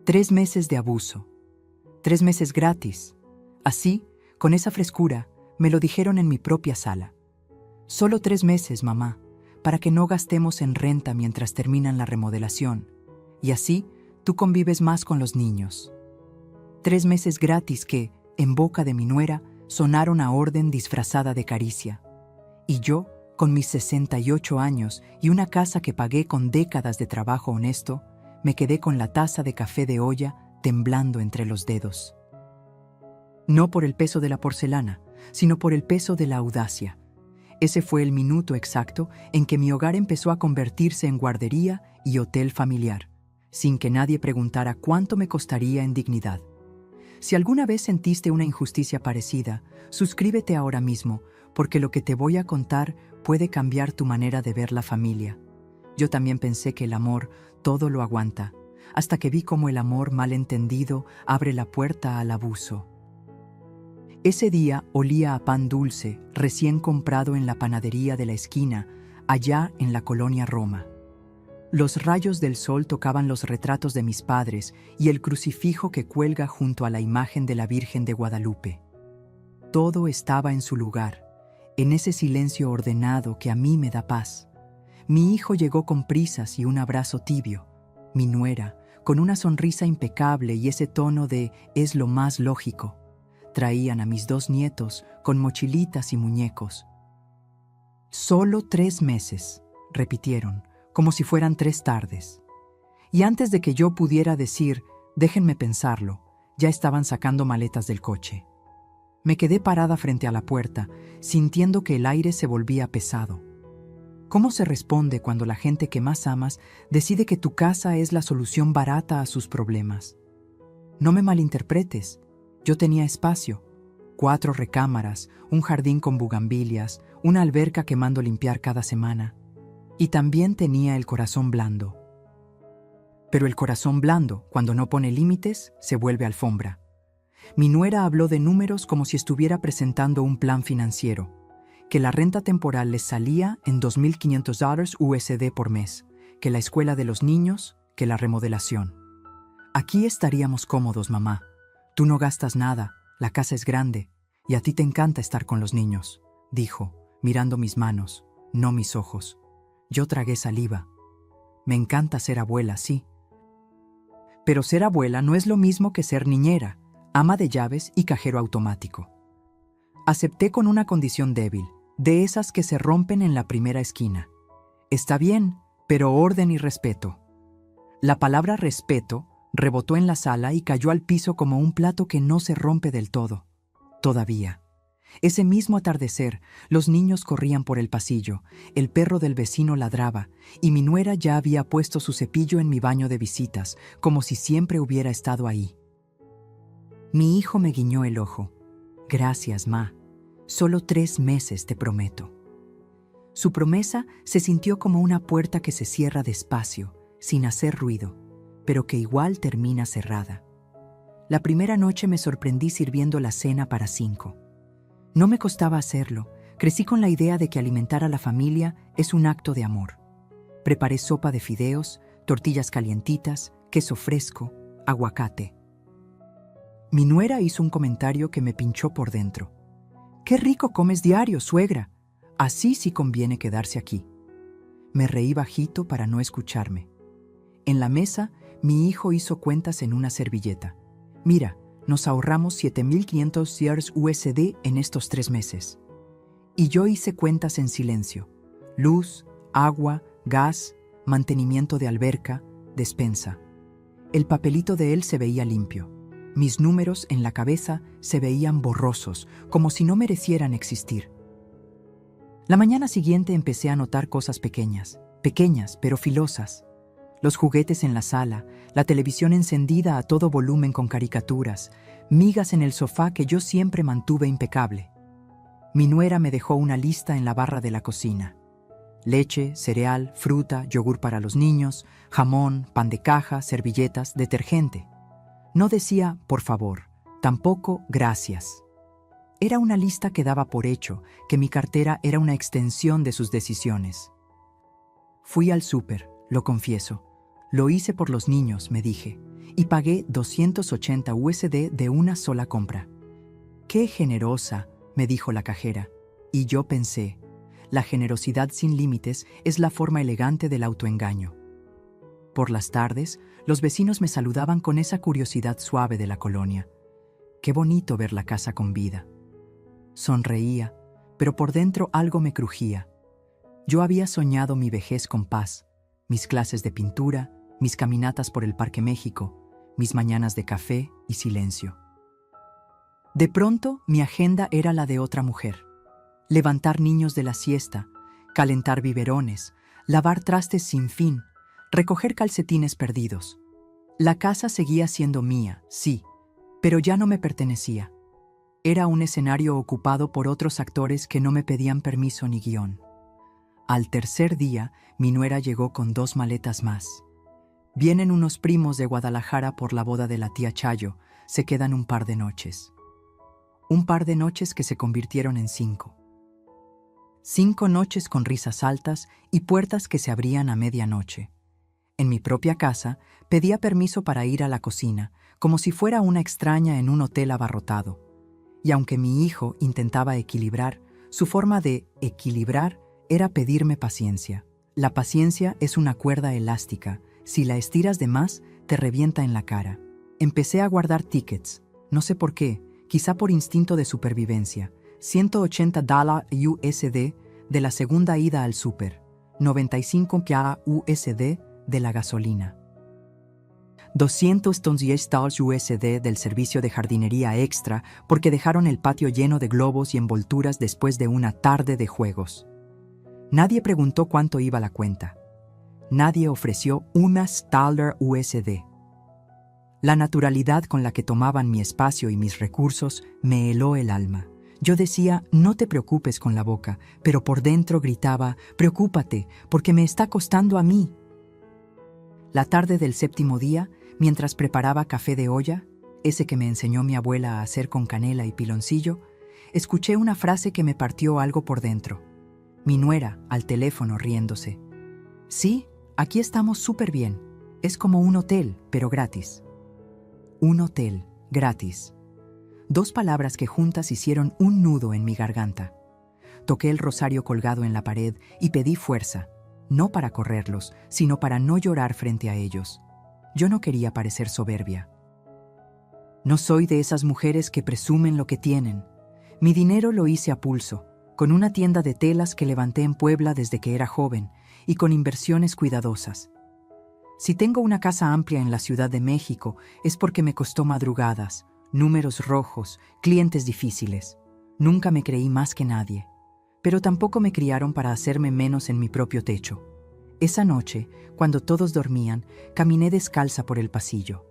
3 meses de abuso. 3 meses gratis. Así, con esa frescura, me lo dijeron en mi propia sala. Solo 3 meses, mamá, para que no gastemos en renta mientras terminan la remodelación. Y así, tú convives más con los niños. 3 meses gratis que, en boca de mi nuera, sonaron a orden disfrazada de caricia. Y yo, con mis 68 años y una casa que pagué con décadas de trabajo honesto, me quedé con la taza de café de olla temblando entre los dedos. No por el peso de la porcelana, sino por el peso de la audacia. Ese fue el minuto exacto en que mi hogar empezó a convertirse en guardería y hotel familiar, sin que nadie preguntara cuánto me costaría en dignidad. Si alguna vez sentiste una injusticia parecida, suscríbete ahora mismo, porque lo que te voy a contar puede cambiar tu manera de ver la familia. Yo también pensé que el amor todo lo aguanta, hasta que vi cómo el amor mal entendido abre la puerta al abuso. Ese día olía a pan dulce, recién comprado en la panadería de la esquina, allá en la colonia Roma. Los rayos del sol tocaban los retratos de mis padres y el crucifijo que cuelga junto a la imagen de la Virgen de Guadalupe. Todo estaba en su lugar, en ese silencio ordenado que a mí me da paz. Mi hijo llegó con prisas y un abrazo tibio. Mi nuera, con una sonrisa impecable y ese tono de «es lo más lógico». Traían a mis 2 nietos con mochilitas y muñecos. «Solo 3 meses», repitieron, como si fueran 3 tardes. Y antes de que yo pudiera decir «déjenme pensarlo», ya estaban sacando maletas del coche. Me quedé parada frente a la puerta, sintiendo que el aire se volvía pesado. ¿Cómo se responde cuando la gente que más amas decide que tu casa es la solución barata a sus problemas? No me malinterpretes, yo tenía espacio, 4 recámaras, un jardín con bugambilias, una alberca que mando limpiar cada semana. Y también tenía el corazón blando. Pero el corazón blando, cuando no pone límites, se vuelve alfombra. Mi nuera habló de números como si estuviera presentando un plan financiero, que la renta temporal les salía en $2,500 USD por mes, que la escuela de los niños, que la remodelación. Aquí estaríamos cómodos, mamá. Tú no gastas nada, la casa es grande, y a ti te encanta estar con los niños, dijo, mirando mis manos, no mis ojos. Yo tragué saliva. Me encanta ser abuela, sí. Pero ser abuela no es lo mismo que ser niñera, ama de llaves y cajero automático. Acepté con una condición débil, de esas que se rompen en la primera esquina. Está bien, pero orden y respeto. La palabra respeto rebotó en la sala y cayó al piso como un plato que no se rompe del todo. Todavía. Ese mismo atardecer, los niños corrían por el pasillo, el perro del vecino ladraba, y mi nuera ya había puesto su cepillo en mi baño de visitas, como si siempre hubiera estado ahí. Mi hijo me guiñó el ojo. Gracias, ma. Solo 3 meses, te prometo. Su promesa se sintió como una puerta que se cierra despacio, sin hacer ruido, pero que igual termina cerrada. La primera noche me sorprendí sirviendo la cena para 5. No me costaba hacerlo. Crecí con la idea de que alimentar a la familia es un acto de amor. Preparé sopa de fideos, tortillas calientitas, queso fresco, aguacate. Mi nuera hizo un comentario que me pinchó por dentro. «¡Qué rico comes diario, suegra! Así sí conviene quedarse aquí». Me reí bajito para no escucharme. En la mesa, mi hijo hizo cuentas en una servilleta. «Mira, nos ahorramos $7,500 USD en estos 3 meses». Y yo hice cuentas en silencio. Luz, agua, gas, mantenimiento de alberca, despensa. El papelito de él se veía limpio. Mis números en la cabeza se veían borrosos, como si no merecieran existir. La mañana siguiente empecé a notar cosas pequeñas pero filosas. Los juguetes en la sala, la televisión encendida a todo volumen con caricaturas, migas en el sofá que yo siempre mantuve impecable. Mi nuera me dejó una lista en la barra de la cocina. Leche, cereal, fruta, yogur para los niños, jamón, pan de caja, servilletas, detergente. No decía, por favor, tampoco gracias. Era una lista que daba por hecho que mi cartera era una extensión de sus decisiones. Fui al súper, lo confieso. Lo hice por los niños, me dije, y pagué 280 USD de una sola compra. ¡Qué generosa!, me dijo la cajera. Y yo pensé, la generosidad sin límites es la forma elegante del autoengaño. Por las tardes, los vecinos me saludaban con esa curiosidad suave de la colonia. Qué bonito ver la casa con vida. Sonreía, pero por dentro algo me crujía. Yo había soñado mi vejez con paz, mis clases de pintura, mis caminatas por el Parque México, mis mañanas de café y silencio. De pronto, mi agenda era la de otra mujer. Levantar niños de la siesta, calentar biberones, lavar trastes sin fin, recoger calcetines perdidos. La casa seguía siendo mía, sí, pero ya no me pertenecía. Era un escenario ocupado por otros actores que no me pedían permiso ni guión. Al tercer día, mi nuera llegó con 2 maletas más. Vienen unos primos de Guadalajara por la boda de la tía Chayo, se quedan un par de noches. Un par de noches que se convirtieron en 5. 5 noches con risas altas y puertas que se abrían a medianoche. En mi propia casa, pedía permiso para ir a la cocina, como si fuera una extraña en un hotel abarrotado. Y aunque mi hijo intentaba equilibrar, su forma de equilibrar era pedirme paciencia. La paciencia es una cuerda elástica. Si la estiras de más, te revienta en la cara. Empecé a guardar tickets. No sé por qué, quizá por instinto de supervivencia. $180 USD de la segunda ida al súper. 95 USD de la gasolina. $210 USD del servicio de jardinería extra porque dejaron el patio lleno de globos y envolturas después de una tarde de juegos. Nadie preguntó cuánto iba la cuenta. Nadie ofreció $1 USD. La naturalidad con la que tomaban mi espacio y mis recursos me heló el alma. Yo decía, no te preocupes con la boca, pero por dentro gritaba, preocúpate, porque me está costando a mí. La tarde del 7º día, mientras preparaba café de olla, ese que me enseñó mi abuela a hacer con canela y piloncillo, escuché una frase que me partió algo por dentro. Mi nuera, al teléfono, riéndose. Sí, aquí estamos súper bien. Es como un hotel, pero gratis. Un hotel, gratis. 2 palabras que juntas hicieron un nudo en mi garganta. Toqué el rosario colgado en la pared y pedí fuerza, no para correrlos, sino para no llorar frente a ellos. Yo no quería parecer soberbia. No soy de esas mujeres que presumen lo que tienen. Mi dinero lo hice a pulso, con una tienda de telas que levanté en Puebla desde que era joven y con inversiones cuidadosas. Si tengo una casa amplia en la Ciudad de México es porque me costó madrugadas, números rojos, clientes difíciles. Nunca me creí más que nadie, pero tampoco me criaron para hacerme menos en mi propio techo. Esa noche, cuando todos dormían, caminé descalza por el pasillo.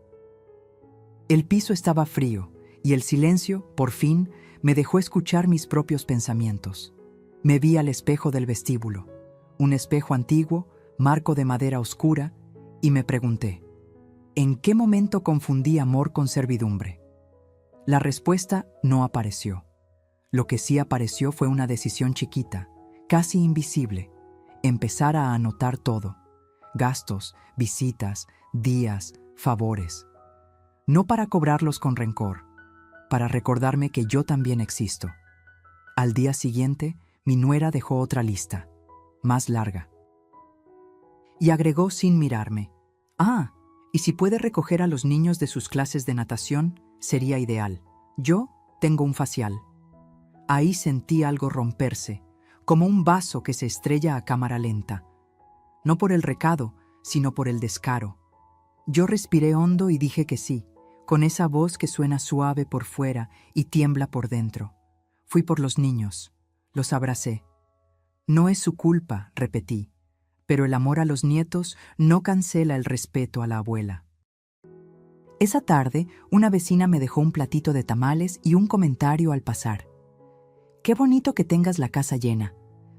El piso estaba frío y el silencio, por fin, me dejó escuchar mis propios pensamientos. Me vi al espejo del vestíbulo, un espejo antiguo, marco de madera oscura, y me pregunté, ¿en qué momento confundí amor con servidumbre? La respuesta no apareció. Lo que sí apareció fue una decisión chiquita, casi invisible, empezar a anotar todo. Gastos, visitas, días, favores. No para cobrarlos con rencor, para recordarme que yo también existo. Al día siguiente, mi nuera dejó otra lista, más larga. Y agregó sin mirarme, y si puede recoger a los niños de sus clases de natación, sería ideal. Yo tengo un facial. Ahí sentí algo romperse, como un vaso que se estrella a cámara lenta. No por el recado, sino por el descaro. Yo respiré hondo y dije que sí, con esa voz que suena suave por fuera y tiembla por dentro. Fui por los niños, los abracé. No es su culpa, repetí, pero el amor a los nietos no cancela el respeto a la abuela. Esa tarde, una vecina me dejó un platito de tamales y un comentario al pasar. Qué bonito que tengas la casa llena,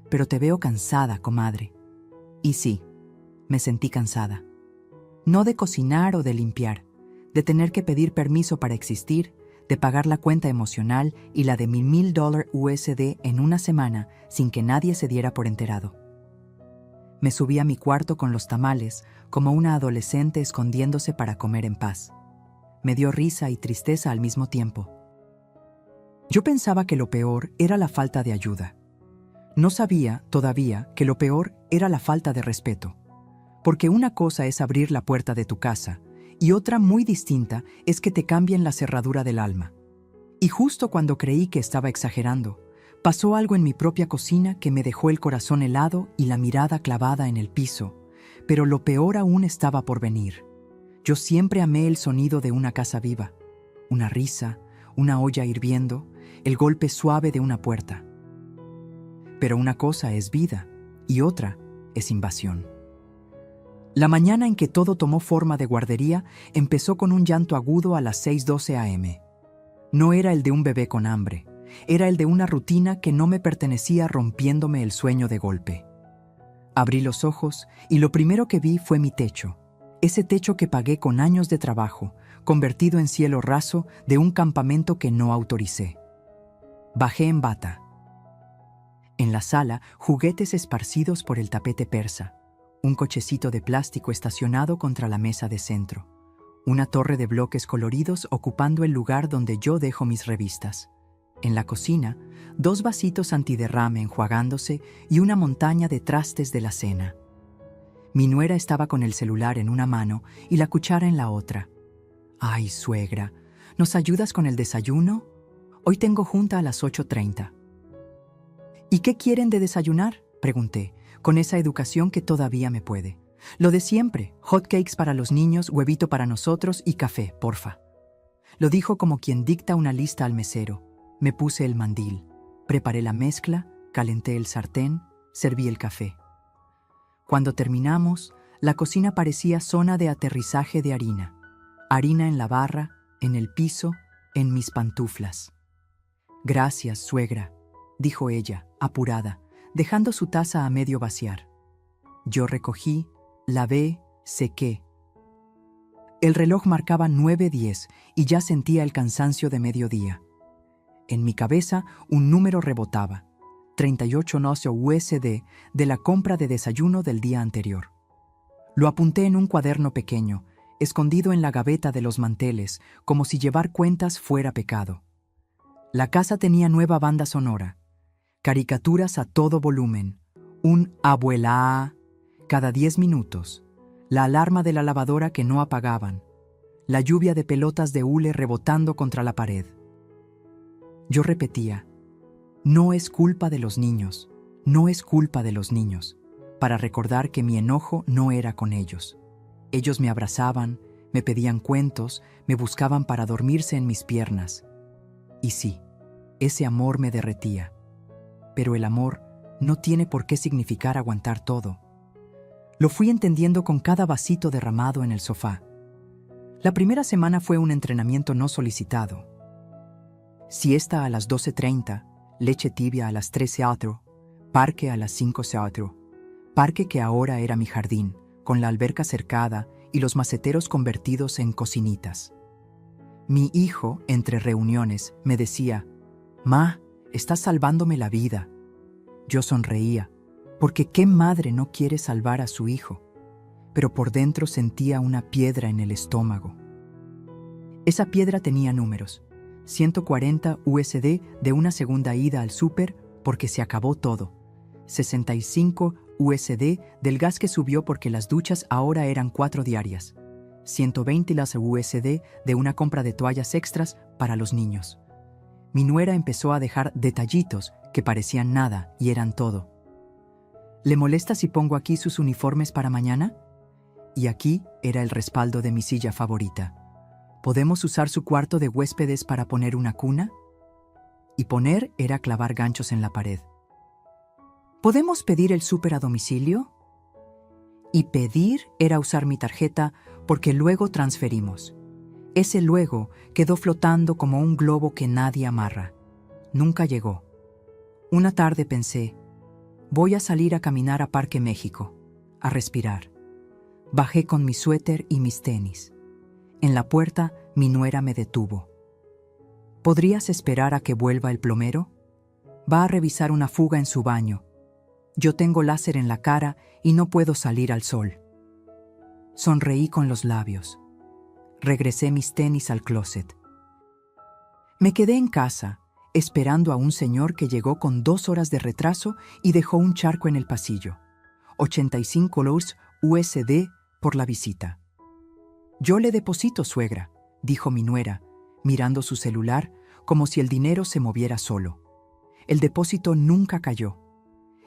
pero te veo cansada, comadre. Y sí, me sentí cansada. No de cocinar o de limpiar, de tener que pedir permiso para existir, de pagar la cuenta emocional y la de mi $1,000 USD en una semana sin que nadie se diera por enterado. Me subí a mi cuarto con los tamales, como una adolescente escondiéndose para comer en paz. Me dio risa y tristeza al mismo tiempo. Yo pensaba que lo peor era la falta de ayuda. No sabía, todavía, que lo peor era la falta de respeto. Porque una cosa es abrir la puerta de tu casa, y otra muy distinta es que te cambien la cerradura del alma. Y justo cuando creí que estaba exagerando, pasó algo en mi propia cocina que me dejó el corazón helado y la mirada clavada en el piso, pero lo peor aún estaba por venir. Yo siempre amé el sonido de una casa viva, una risa, una olla hirviendo, el golpe suave de una puerta. Pero una cosa es vida y otra es invasión. La mañana en que todo tomó forma de guardería empezó con un llanto agudo a las 6:12 a.m. No era el de un bebé con hambre, era el de una rutina que no me pertenecía rompiéndome el sueño de golpe. Abrí los ojos y lo primero que vi fue mi techo, ese techo que pagué con años de trabajo, convertido en cielo raso de un campamento que no autoricé. Bajé en bata. En la sala, juguetes esparcidos por el tapete persa, un cochecito de plástico estacionado contra la mesa de centro, una torre de bloques coloridos ocupando el lugar donde yo dejo mis revistas. En la cocina, 2 vasitos antiderrame enjuagándose y una montaña de trastes de la cena. Mi nuera estaba con el celular en una mano y la cuchara en la otra. «Ay, suegra, ¿nos ayudas con el desayuno? Hoy tengo junta a las 8:30. «¿Y qué quieren de desayunar?», pregunté, con esa educación que todavía me puede. «Lo de siempre, hotcakes para los niños, huevito para nosotros y café, porfa». Lo dijo como quien dicta una lista al mesero. Me puse el mandil, preparé la mezcla, calenté el sartén, serví el café. Cuando terminamos, la cocina parecía zona de aterrizaje de harina. Harina en la barra, en el piso, en mis pantuflas. «Gracias, suegra», dijo ella, apurada, dejando su taza a medio vaciar. Yo recogí, lavé, sequé. El reloj marcaba 9:10 y ya sentía el cansancio de mediodía. En mi cabeza un número rebotaba, 38 nocio USD de la compra de desayuno del día anterior. Lo apunté en un cuaderno pequeño, escondido en la gaveta de los manteles, como si llevar cuentas fuera pecado. La casa tenía nueva banda sonora, caricaturas a todo volumen, un abuela cada 10 minutos, la alarma de la lavadora que no apagaban, la lluvia de pelotas de hule rebotando contra la pared. Yo repetía, «No es culpa de los niños, no es culpa de los niños», para recordar que mi enojo no era con ellos. Ellos me abrazaban, me pedían cuentos, me buscaban para dormirse en mis piernas. Y sí, ese amor me derretía. Pero el amor no tiene por qué significar aguantar todo. Lo fui entendiendo con cada vasito derramado en el sofá. La primera semana fue un entrenamiento no solicitado. Siesta a las 12:30, leche tibia a las 13:00, parque a las 5:00, parque que ahora era mi jardín, con la alberca cercada y los maceteros convertidos en cocinitas. Mi hijo, entre reuniones, me decía, «Ma, estás salvándome la vida». Yo sonreía, porque ¿qué madre no quiere salvar a su hijo? Pero por dentro sentía una piedra en el estómago. Esa piedra tenía números. 140 USD de una segunda ida al súper porque se acabó todo. 65 USD del gas que subió porque las duchas ahora eran 4 diarias. 120 las USD de una compra de toallas extras para los niños. Mi nuera empezó a dejar detallitos que parecían nada y eran todo. «¿Le molesta si pongo aquí sus uniformes para mañana?» Y aquí era el respaldo de mi silla favorita. «¿Podemos usar su cuarto de huéspedes para poner una cuna?» Y poner era clavar ganchos en la pared. «¿Podemos pedir el súper a domicilio?» Y pedir era usar mi tarjeta porque luego transferimos. Ese luego quedó flotando como un globo que nadie amarra. Nunca llegó. Una tarde pensé, voy a salir a caminar a Parque México, a respirar. Bajé con mi suéter y mis tenis. En la puerta, mi nuera me detuvo. «¿Podrías esperar a que vuelva el plomero? Va a revisar una fuga en su baño». Yo tengo láser en la cara y no puedo salir al sol. Sonreí con los labios. Regresé mis tenis al closet. Me quedé en casa, esperando a un señor que llegó con 2 horas de retraso y dejó un charco en el pasillo. $85 USD por la visita. Yo le deposito, suegra, dijo mi nuera, mirando su celular como si el dinero se moviera solo. El depósito nunca cayó.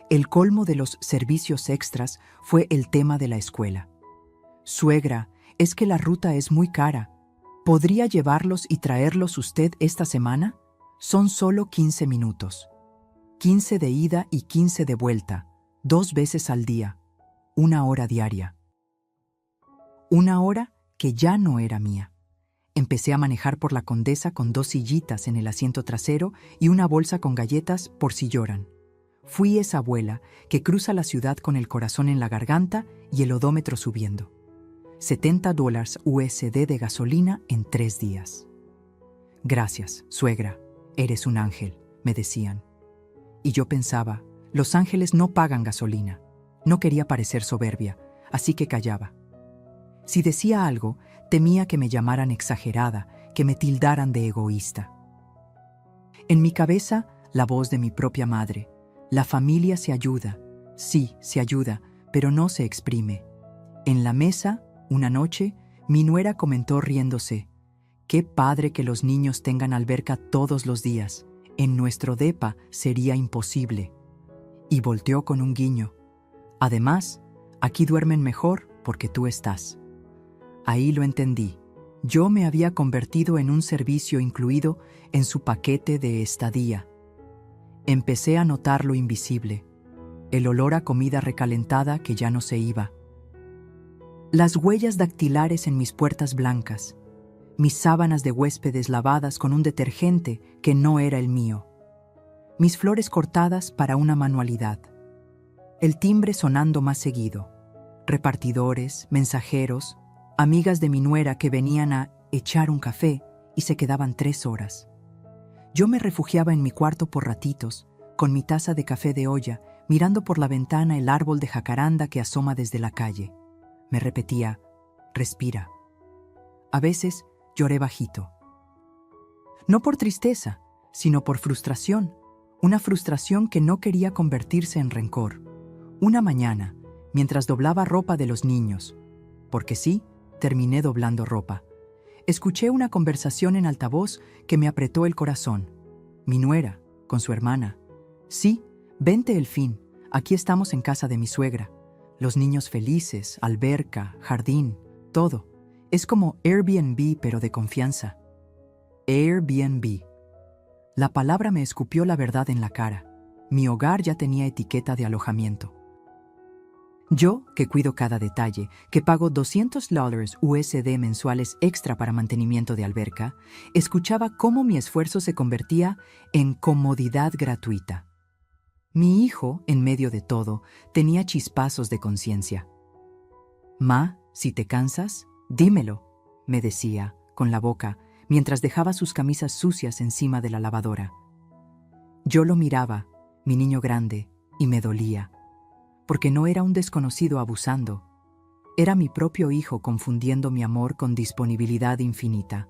El colmo de los servicios extras fue el tema de la escuela. Suegra, es que la ruta es muy cara. ¿Podría llevarlos y traerlos usted esta semana? Son solo 15 minutos. 15 de ida y 15 de vuelta, 2 veces al día, 1 hora diaria. 1 hora que ya no era mía. Empecé a manejar por la Condesa con 2 sillitas en el asiento trasero y una bolsa con galletas por si lloran. Fui esa abuela que cruza la ciudad con el corazón en la garganta y el odómetro subiendo. $70 USD de gasolina en 3 días. Gracias, suegra, eres un ángel, me decían. Y yo pensaba, los ángeles no pagan gasolina. No quería parecer soberbia, así que callaba. Si decía algo, temía que me llamaran exagerada, que me tildaran de egoísta. En mi cabeza, la voz de mi propia madre. La familia se ayuda. Sí, se ayuda, pero no se exprime. En la mesa, una noche, mi nuera comentó riéndose: «Qué padre que los niños tengan alberca todos los días. En nuestro depa sería imposible». Y volteó con un guiño. «Además, aquí duermen mejor porque tú estás». Ahí lo entendí. Yo me había convertido en un servicio incluido en su paquete de estadía. Empecé a notar lo invisible, el olor a comida recalentada que ya no se iba. Las huellas dactilares en mis puertas blancas, mis sábanas de huéspedes lavadas con un detergente que no era el mío, mis flores cortadas para una manualidad, el timbre sonando más seguido, repartidores, mensajeros, amigas de mi nuera que venían a echar un café y se quedaban 3 horas. Yo me refugiaba en mi cuarto por ratitos, con mi taza de café de olla, mirando por la ventana el árbol de jacaranda que asoma desde la calle. Me repetía: respira. A veces lloré bajito. No por tristeza, sino por frustración. Una frustración que no quería convertirse en rencor. Una mañana, mientras doblaba ropa de los niños, porque sí, terminé doblando ropa, escuché una conversación en altavoz que me apretó el corazón. Mi nuera, con su hermana. «Sí, vente el fin, aquí estamos en casa de mi suegra. Los niños felices, alberca, jardín, todo. Es como Airbnb, pero de confianza». Airbnb. La palabra me escupió la verdad en la cara. Mi hogar ya tenía etiqueta de alojamiento. Yo, que cuido cada detalle, que pago $200 USD mensuales extra para mantenimiento de alberca, escuchaba cómo mi esfuerzo se convertía en comodidad gratuita. Mi hijo, en medio de todo, tenía chispazos de conciencia. «Ma, si te cansas, dímelo», me decía, con la boca, mientras dejaba sus camisas sucias encima de la lavadora. Yo lo miraba, mi niño grande, y me dolía. Porque no era un desconocido abusando. Era mi propio hijo confundiendo mi amor con disponibilidad infinita.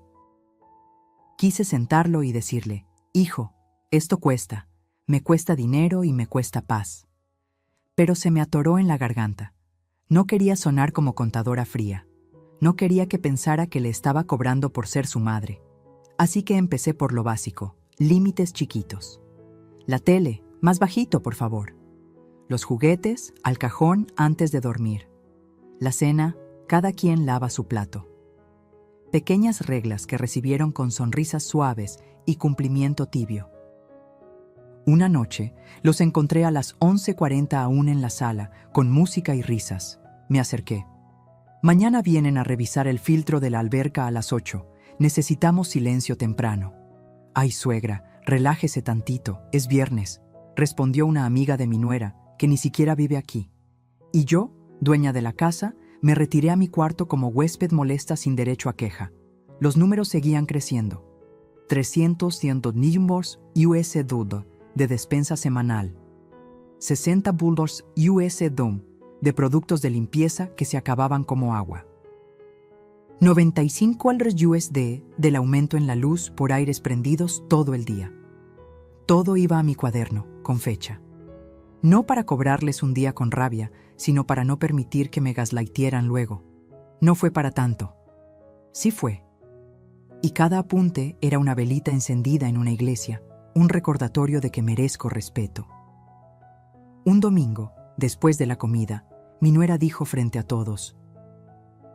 Quise sentarlo y decirle: «Hijo, esto cuesta. Me cuesta dinero y me cuesta paz». Pero se me atoró en la garganta. No quería sonar como contadora fría. No quería que pensara que le estaba cobrando por ser su madre. Así que empecé por lo básico, límites chiquitos. La tele, más bajito, por favor. Los juguetes, al cajón antes de dormir. La cena, cada quien lava su plato. Pequeñas reglas que recibieron con sonrisas suaves y cumplimiento tibio. Una noche, los encontré a las 11:40 aún en la sala, con música y risas. Me acerqué. «Mañana vienen a revisar el filtro de la alberca a las 8. Necesitamos silencio temprano». «Ay, suegra, relájese tantito, es viernes», respondió una amiga de mi nuera, que ni siquiera vive aquí. Y yo, dueña de la casa, me retiré a mi cuarto como huésped molesta sin derecho a queja. Los números seguían creciendo. 300 $100 USD de despensa semanal. $60 US de productos de limpieza que se acababan como agua. $95 USD del aumento en la luz por aires prendidos todo el día. Todo iba a mi cuaderno, con fecha. No para cobrarles un día con rabia, sino para no permitir que me gaslightieran luego. No fue para tanto. Sí fue. Y cada apunte era una velita encendida en una iglesia, un recordatorio de que merezco respeto. Un domingo, después de la comida, mi nuera dijo frente a todos: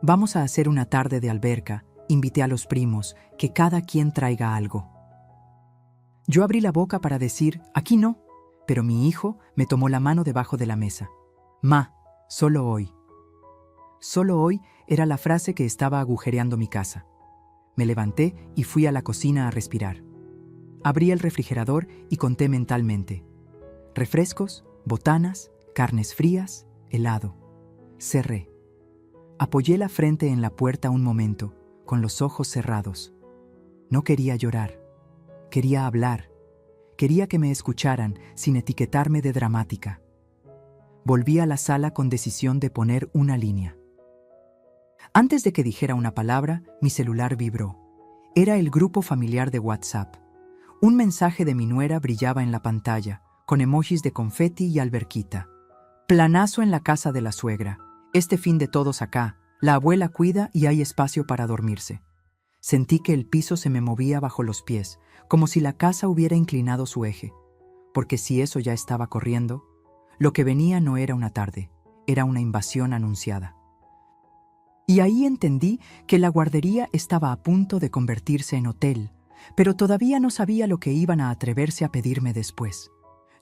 «Vamos a hacer una tarde de alberca, invité a los primos, que cada quien traiga algo». Yo abrí la boca para decir, «Aquí no», pero mi hijo me tomó la mano debajo de la mesa. «Ma, solo hoy». Solo hoy era la frase que estaba agujereando mi casa. Me levanté y fui a la cocina a respirar. Abrí el refrigerador y conté mentalmente: refrescos, botanas, carnes frías, helado. Cerré. Apoyé la frente en la puerta un momento, con los ojos cerrados. No quería llorar. Quería hablar. Quería que me escucharan sin etiquetarme de dramática. Volví a la sala con decisión de poner una línea. Antes de que dijera una palabra, mi celular vibró. Era el grupo familiar de WhatsApp. Un mensaje de mi nuera brillaba en la pantalla, con emojis de confeti y alberquita. Planazo en la casa de la suegra. Este fin de todos acá. La abuela cuida y hay espacio para dormirse. Sentí que el piso se me movía bajo los pies, como si la casa hubiera inclinado su eje. Porque si eso ya estaba corriendo, lo que venía no era una tarde, era una invasión anunciada. Y ahí entendí que la guardería estaba a punto de convertirse en hotel, pero todavía no sabía lo que iban a atreverse a pedirme después.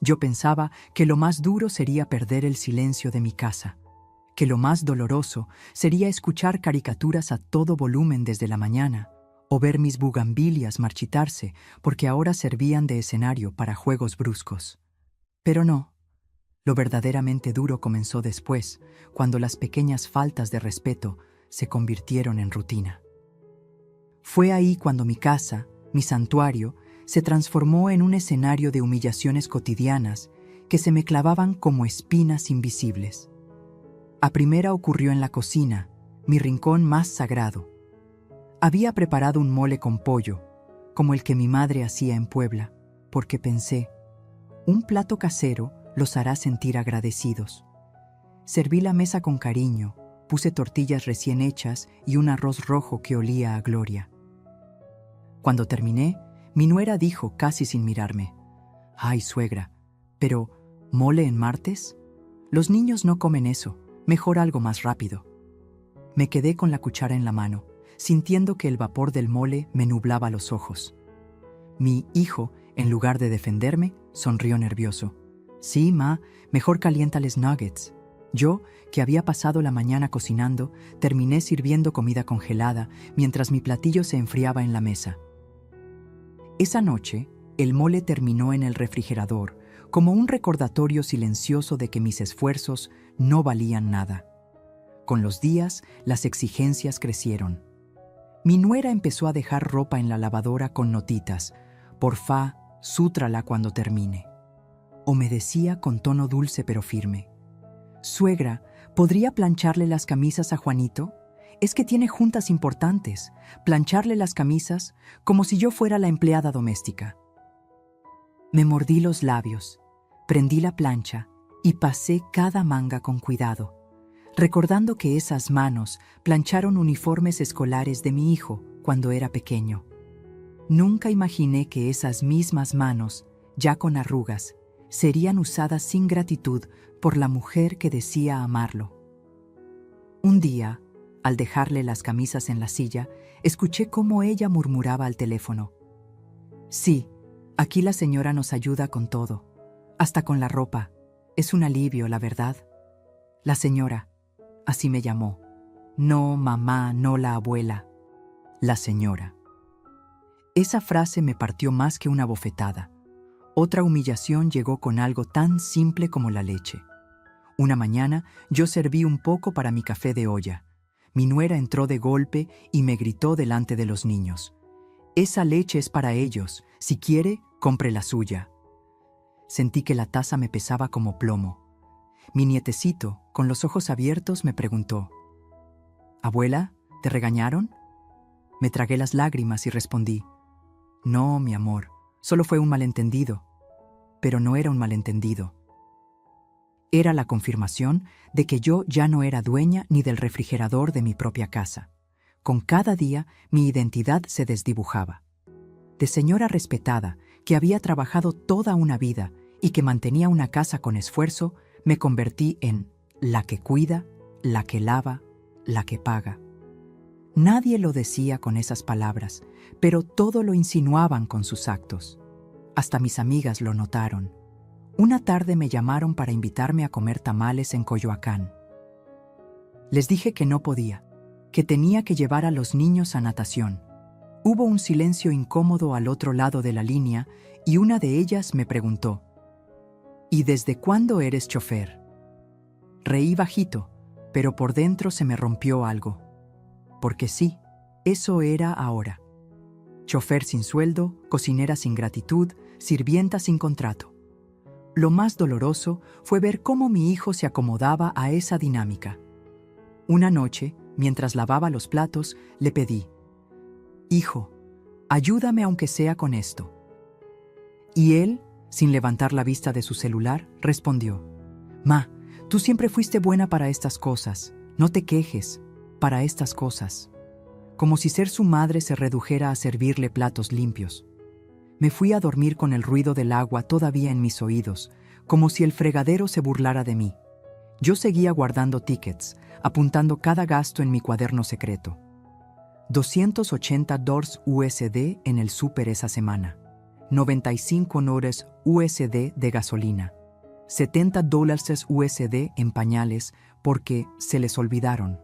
Yo pensaba que lo más duro sería perder el silencio de mi casa, que lo más doloroso sería escuchar caricaturas a todo volumen desde la mañana, o ver mis bugambilias marchitarse porque ahora servían de escenario para juegos bruscos. Pero no. Lo verdaderamente duro comenzó después, cuando las pequeñas faltas de respeto se convirtieron en rutina. Fue ahí cuando mi casa, mi santuario, se transformó en un escenario de humillaciones cotidianas que se me clavaban como espinas invisibles. A primera ocurrió en la cocina, mi rincón más sagrado. Había preparado un mole con pollo, como el que mi madre hacía en Puebla, porque pensé, un plato casero los hará sentir agradecidos. Serví la mesa con cariño, puse tortillas recién hechas y un arroz rojo que olía a gloria. Cuando terminé, mi nuera dijo casi sin mirarme: «Ay, suegra, pero ¿mole en martes? Los niños no comen eso, mejor algo más rápido». Me quedé con la cuchara en la mano, sintiendo que el vapor del mole me nublaba los ojos. Mi hijo, en lugar de defenderme, sonrió nervioso. «Sí, ma, mejor caliéntales nuggets». Yo, que había pasado la mañana cocinando, terminé sirviendo comida congelada mientras mi platillo se enfriaba en la mesa. Esa noche, el mole terminó en el refrigerador, como un recordatorio silencioso de que mis esfuerzos no valían nada. Con los días, las exigencias crecieron. Mi nuera empezó a dejar ropa en la lavadora con notitas: «Porfa, sútrala cuando termine». O me decía con tono dulce pero firme: «Suegra, ¿podría plancharle las camisas a Juanito? Es que tiene juntas importantes. Plancharle las camisas como si yo fuera la empleada doméstica». Me mordí los labios, prendí la plancha y pasé cada manga con cuidado, recordando que esas manos plancharon uniformes escolares de mi hijo cuando era pequeño. Nunca imaginé que esas mismas manos, ya con arrugas, serían usadas sin gratitud por la mujer que decía amarlo. Un día, al dejarle las camisas en la silla, escuché cómo ella murmuraba al teléfono: «Sí, aquí la señora nos ayuda con todo, hasta con la ropa. Es un alivio, la verdad». La señora, así me llamó. No mamá, no la abuela, la señora. Esa frase me partió más que una bofetada. Otra humillación llegó con algo tan simple como la leche. Una mañana yo serví un poco para mi café de olla. Mi nuera entró de golpe y me gritó delante de los niños: «Esa leche es para ellos. Si quiere, compre la suya». Sentí que la taza me pesaba como plomo. Mi nietecito, con los ojos abiertos, me preguntó: «Abuela, ¿te regañaron?». Me tragué las lágrimas y respondí: «No, mi amor, solo fue un malentendido». Pero no era un malentendido. Era la confirmación de que yo ya no era dueña ni del refrigerador de mi propia casa. Con cada día mi identidad se desdibujaba. De señora respetada, que había trabajado toda una vida y que mantenía una casa con esfuerzo, me convertí en la que cuida, la que lava, la que paga. Nadie lo decía con esas palabras, pero todo lo insinuaban con sus actos. Hasta mis amigas lo notaron. Una tarde me llamaron para invitarme a comer tamales en Coyoacán. Les dije que no podía, que tenía que llevar a los niños a natación. Hubo un silencio incómodo al otro lado de la línea y una de ellas me preguntó: «¿Y desde cuándo eres chofer?». Reí bajito, pero por dentro se me rompió algo. Porque sí, eso era ahora. Chofer sin sueldo, cocinera sin gratitud, sirvienta sin contrato. Lo más doloroso fue ver cómo mi hijo se acomodaba a esa dinámica. Una noche, mientras lavaba los platos, le pedí: «Hijo, ayúdame aunque sea con esto». Y él, sin levantar la vista de su celular, respondió: «Ma, tú siempre fuiste buena para estas cosas, no te quejes, para estas cosas». Como si ser su madre se redujera a servirle platos limpios. Me fui a dormir con el ruido del agua todavía en mis oídos, como si el fregadero se burlara de mí. Yo seguía guardando tickets, apuntando cada gasto en mi cuaderno secreto. $280 USD en el súper esa semana, $95 USD de gasolina, $70 USD en pañales porque se les olvidaron.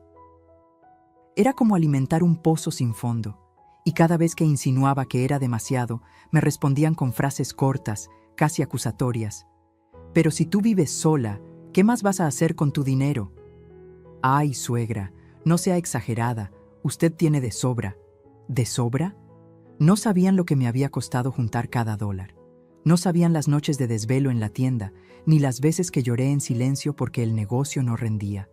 Era como alimentar un pozo sin fondo, y cada vez que insinuaba que era demasiado, me respondían con frases cortas, casi acusatorias. «Pero si tú vives sola, ¿qué más vas a hacer con tu dinero?». «Ay, suegra, no sea exagerada, usted tiene de sobra». ¿De sobra? No sabían lo que me había costado juntar cada dólar. No sabían las noches de desvelo en la tienda, ni las veces que lloré en silencio porque el negocio no rendía.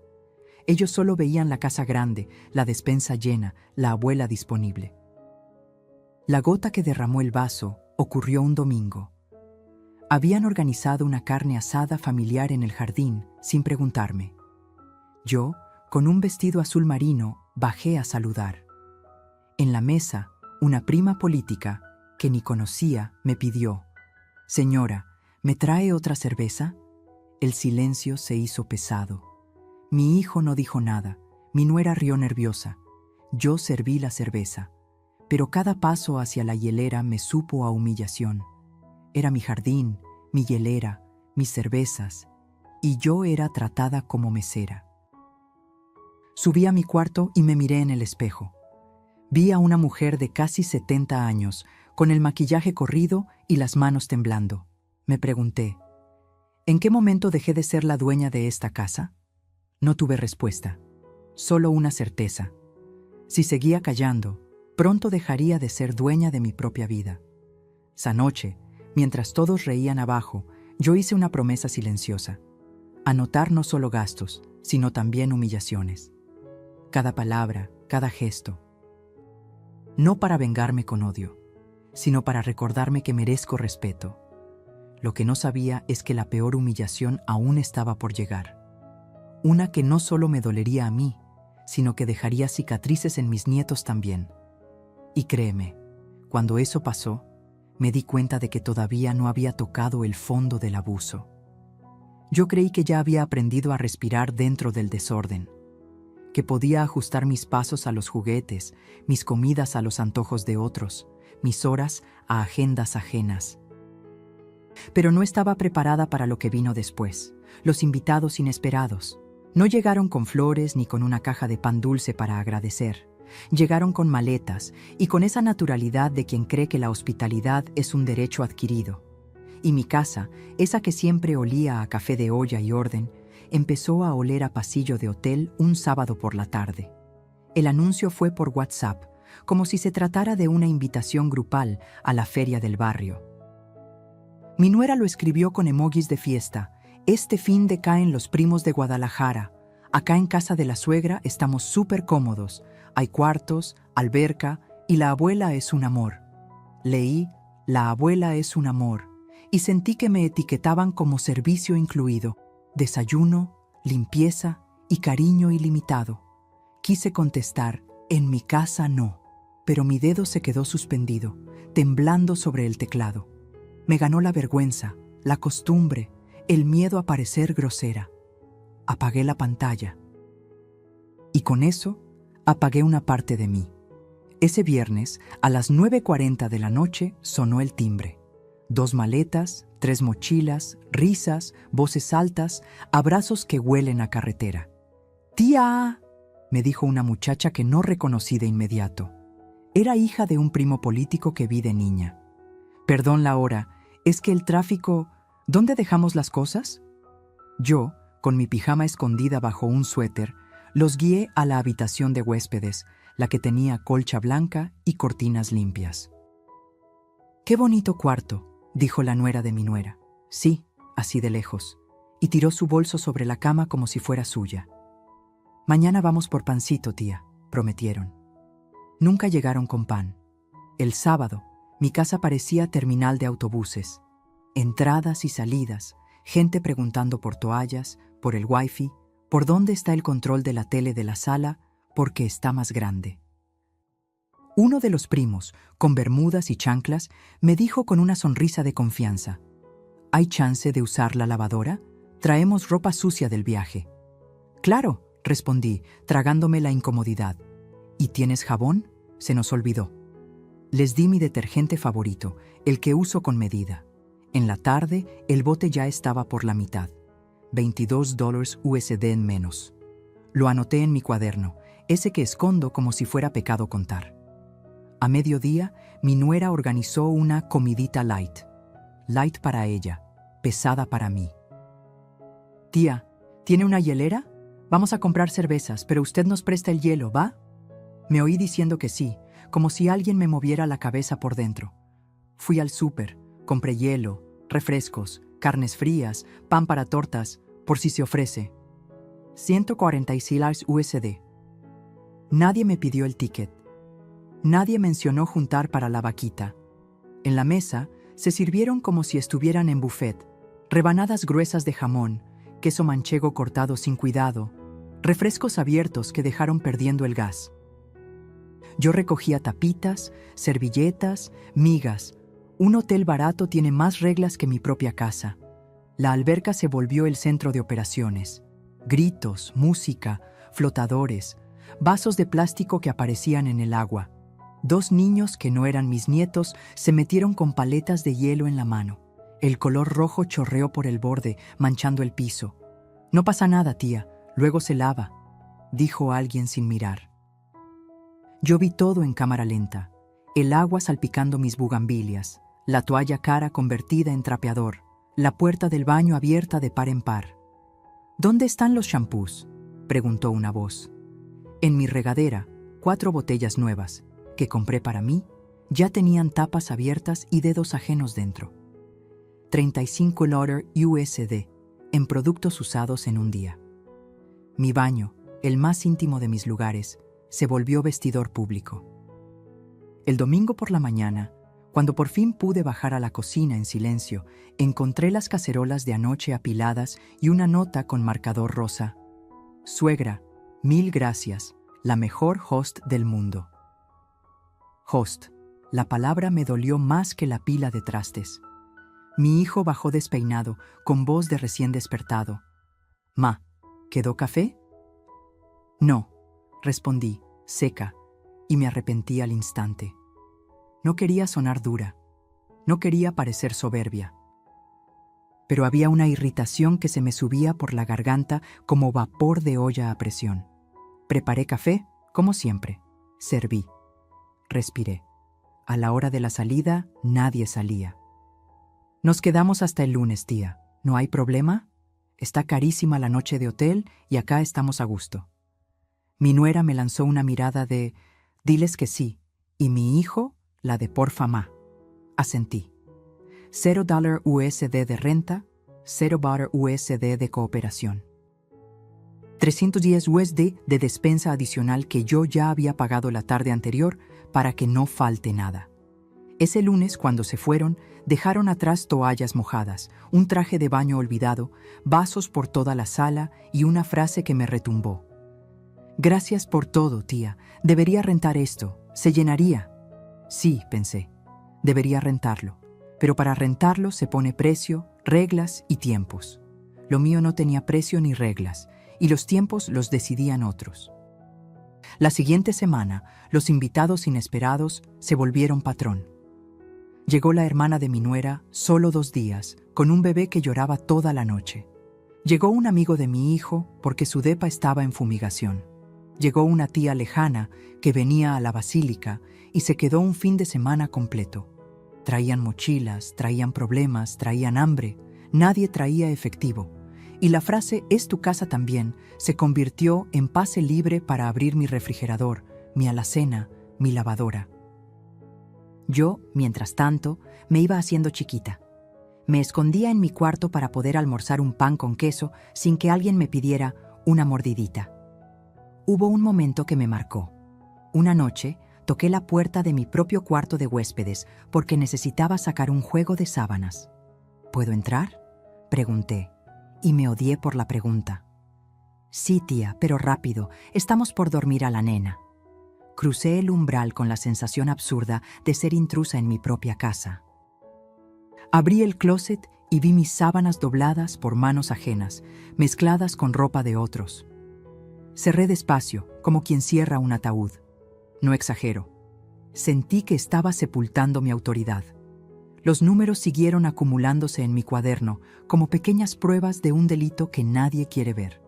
Ellos solo veían la casa grande, la despensa llena, la abuela disponible. La gota que derramó el vaso ocurrió un domingo. Habían organizado una carne asada familiar en el jardín, sin preguntarme. Yo, con un vestido azul marino, bajé a saludar. En la mesa, una prima política, que ni conocía, me pidió: «Señora, ¿me trae otra cerveza?». El silencio se hizo pesado. Mi hijo no dijo nada, mi nuera rió nerviosa. Yo serví la cerveza, pero cada paso hacia la hielera me supo a humillación. Era mi jardín, mi hielera, mis cervezas, y yo era tratada como mesera. Subí a mi cuarto y me miré en el espejo. Vi a una mujer de casi 70 años, con el maquillaje corrido y las manos temblando. Me pregunté: ¿en qué momento dejé de ser la dueña de esta casa? No tuve respuesta, solo una certeza. Si seguía callando, pronto dejaría de ser dueña de mi propia vida. Esa noche, mientras todos reían abajo, yo hice una promesa silenciosa: anotar no solo gastos, sino también humillaciones. Cada palabra, cada gesto. No para vengarme con odio, sino para recordarme que merezco respeto. Lo que no sabía es que la peor humillación aún estaba por llegar. Una que no solo me dolería a mí, sino que dejaría cicatrices en mis nietos también. Y créeme, cuando eso pasó, me di cuenta de que todavía no había tocado el fondo del abuso. Yo creí que ya había aprendido a respirar dentro del desorden, que podía ajustar mis pasos a los juguetes, mis comidas a los antojos de otros, mis horas a agendas ajenas. Pero no estaba preparada para lo que vino después, los invitados inesperados. No llegaron con flores ni con una caja de pan dulce para agradecer. Llegaron con maletas y con esa naturalidad de quien cree que la hospitalidad es un derecho adquirido. Y mi casa, esa que siempre olía a café de olla y orden, empezó a oler a pasillo de hotel un sábado por la tarde. El anuncio fue por WhatsApp, como si se tratara de una invitación grupal a la feria del barrio. Mi nuera lo escribió con emojis de fiesta. Este fin de caen los primos de Guadalajara. Acá en casa de la suegra estamos súper cómodos. Hay cuartos, alberca y la abuela es un amor. Leí, la abuela es un amor, y sentí que me etiquetaban como servicio incluido, desayuno, limpieza y cariño ilimitado. Quise contestar, en mi casa no, pero mi dedo se quedó suspendido, temblando sobre el teclado. Me ganó la vergüenza, la costumbre, el miedo a parecer grosera. Apagué la pantalla. Y con eso, apagué una parte de mí. Ese viernes, a las 9:40 de la noche, sonó el timbre. 2 maletas, 3 mochilas, risas, voces altas, abrazos que huelen a carretera. ¡Tía!, me dijo una muchacha que no reconocí de inmediato. Era hija de un primo político que vi de niña. Perdón la hora, es que el tráfico... ¿Dónde dejamos las cosas? Yo, con mi pijama escondida bajo un suéter, los guié a la habitación de huéspedes, la que tenía colcha blanca y cortinas limpias. «Qué bonito cuarto», dijo la nuera de mi nuera. «Sí, así de lejos», y tiró su bolso sobre la cama como si fuera suya. «Mañana vamos por pancito, tía», prometieron. Nunca llegaron con pan. El sábado, mi casa parecía terminal de autobuses. Entradas y salidas, gente preguntando por toallas, por el wifi, por dónde está el control de la tele de la sala, porque está más grande. Uno de los primos, con bermudas y chanclas, me dijo con una sonrisa de confianza: «¿Hay chance de usar la lavadora? Traemos ropa sucia del viaje». «Claro», respondí, tragándome la incomodidad. «¿Y tienes jabón?», se nos olvidó. Les di mi detergente favorito, el que uso con medida. En la tarde, el bote ya estaba por la mitad. $22 USD en menos. Lo anoté en mi cuaderno, ese que escondo como si fuera pecado contar. A mediodía, mi nuera organizó una comidita light. Light para ella, pesada para mí. «Tía, ¿tiene una hielera? Vamos a comprar cervezas, pero usted nos presta el hielo, ¿va?». Me oí diciendo que sí, como si alguien me moviera la cabeza por dentro. Fui al súper, compré hielo, refrescos, carnes frías, pan para tortas, por si se ofrece. $146 USD. Nadie me pidió el ticket. Nadie mencionó juntar para la vaquita. En la mesa se sirvieron como si estuvieran en buffet, rebanadas gruesas de jamón, queso manchego cortado sin cuidado, refrescos abiertos que dejaron perdiendo el gas. Yo recogía tapitas, servilletas, migas. Un hotel barato tiene más reglas que mi propia casa. La alberca se volvió el centro de operaciones. Gritos, música, flotadores, vasos de plástico que aparecían en el agua. 2 niños que no eran mis nietos se metieron con paletas de hielo en la mano. El color rojo chorreó por el borde, manchando el piso. «No pasa nada, tía, luego se lava», dijo alguien sin mirar. Yo vi todo en cámara lenta. El agua salpicando mis bugambilias, la toalla cara convertida en trapeador, la puerta del baño abierta de par en par. «¿Dónde están los shampoos?», preguntó una voz. En mi regadera, 4 botellas nuevas, que compré para mí, ya tenían tapas abiertas y dedos ajenos dentro. $35 USD en productos usados en un día. Mi baño, el más íntimo de mis lugares, se volvió vestidor público. El domingo por la mañana, cuando por fin pude bajar a la cocina en silencio, encontré las cacerolas de anoche apiladas y una nota con marcador rosa. «Suegra, 1000 gracias, la mejor host del mundo». Host, la palabra me dolió más que la pila de trastes. Mi hijo bajó despeinado, con voz de recién despertado. «Ma, ¿quedó café?». «No», respondí, seca, y me arrepentí al instante. No quería sonar dura, no quería parecer soberbia. Pero había una irritación que se me subía por la garganta como vapor de olla a presión. Preparé café, como siempre. Serví. Respiré. A la hora de la salida, nadie salía. «Nos quedamos hasta el lunes, tía. ¿No hay problema? Está carísima la noche de hotel y acá estamos a gusto». Mi nuera me lanzó una mirada de «diles que sí», y mi hijo la de «porfa, ma». Asentí. $0 USD de renta, $0 USD de cooperación. 310 USD de despensa adicional que yo ya había pagado la tarde anterior para que no falte nada. Ese lunes, cuando se fueron, dejaron atrás toallas mojadas, un traje de baño olvidado, vasos por toda la sala y una frase que me retumbó. Gracias por todo, tía. Debería rentar esto. Se llenaría. Sí, pensé. Debería rentarlo. Pero para rentarlo se pone precio, reglas y tiempos. Lo mío no tenía precio ni reglas, y los tiempos los decidían otros. La siguiente semana, los invitados inesperados se volvieron patrón. Llegó la hermana de mi nuera, solo 2 días, con un bebé que lloraba toda la noche. Llegó un amigo de mi hijo porque su depa estaba en fumigación. Llegó una tía lejana que venía a la basílica y se quedó un fin de semana completo. Traían mochilas, traían problemas, traían hambre. Nadie traía efectivo. Y la frase «es tu casa también» se convirtió en pase libre para abrir mi refrigerador, mi alacena, mi lavadora. Yo, mientras tanto, me iba haciendo chiquita. Me escondía en mi cuarto para poder almorzar un pan con queso sin que alguien me pidiera una mordidita. Hubo un momento que me marcó. Una noche, toqué la puerta de mi propio cuarto de huéspedes porque necesitaba sacar un juego de sábanas. ¿Puedo entrar?, pregunté, y me odié por la pregunta. Sí, tía, pero rápido, estamos por dormir a la nena. Crucé el umbral con la sensación absurda de ser intrusa en mi propia casa. Abrí el closet y vi mis sábanas dobladas por manos ajenas, mezcladas con ropa de otros. Cerré despacio, como quien cierra un ataúd. No exagero. Sentí que estaba sepultando mi autoridad. Los números siguieron acumulándose en mi cuaderno, como pequeñas pruebas de un delito que nadie quiere ver.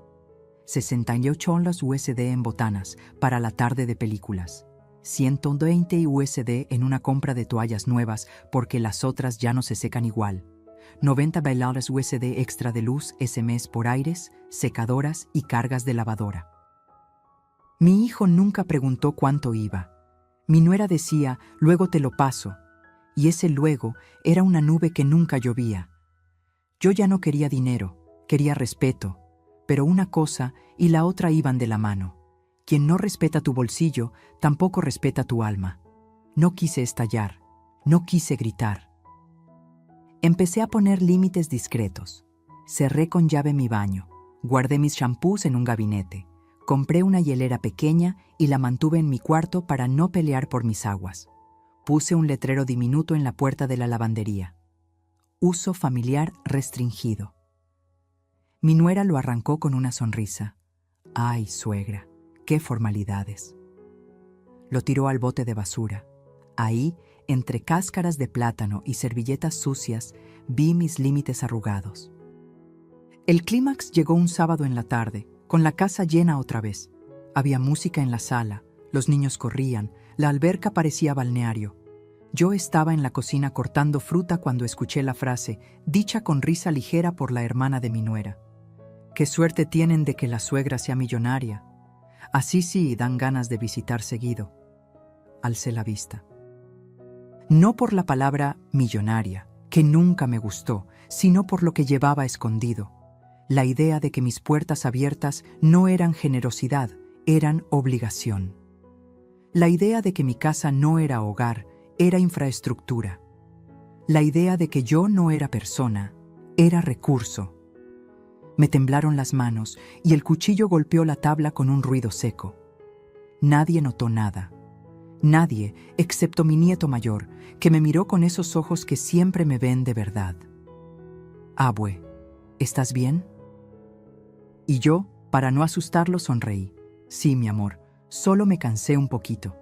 68 USD en botanas para la tarde de películas. 120 USD en una compra de toallas nuevas porque las otras ya no se secan igual. 90 USD extra de luz ese mes por aires, secadoras y cargas de lavadora. Mi hijo nunca preguntó cuánto iba. Mi nuera decía, luego te lo paso, y ese luego era una nube que nunca llovía. Yo ya no quería dinero, quería respeto, pero una cosa y la otra iban de la mano. Quien no respeta tu bolsillo, tampoco respeta tu alma. No quise estallar, no quise gritar. Empecé a poner límites discretos. Cerré con llave mi baño, guardé mis shampoos en un gabinete. Compré una hielera pequeña y la mantuve en mi cuarto para no pelear por mis aguas. Puse un letrero diminuto en la puerta de la lavandería. Uso familiar restringido. Mi nuera lo arrancó con una sonrisa. ¡Ay, suegra! ¡Qué formalidades! Lo tiró al bote de basura. Ahí, entre cáscaras de plátano y servilletas sucias, vi mis límites arrugados. El clímax llegó un sábado en la tarde, con la casa llena otra vez. Había música en la sala, los niños corrían, la alberca parecía balneario. Yo estaba en la cocina cortando fruta cuando escuché la frase, dicha con risa ligera por la hermana de mi nuera. «Qué suerte tienen de que la suegra sea millonaria. Así sí dan ganas de visitar seguido». Alcé la vista. No por la palabra millonaria, que nunca me gustó, sino por lo que llevaba escondido. La idea de que mis puertas abiertas no eran generosidad, eran obligación. La idea de que mi casa no era hogar, era infraestructura. La idea de que yo no era persona, era recurso. Me temblaron las manos y el cuchillo golpeó la tabla con un ruido seco. Nadie notó nada. Nadie, excepto mi nieto mayor, que me miró con esos ojos que siempre me ven de verdad. «Abue, ¿estás bien?» Y yo, para no asustarlo, sonreí. «Sí, mi amor, solo me cansé un poquito».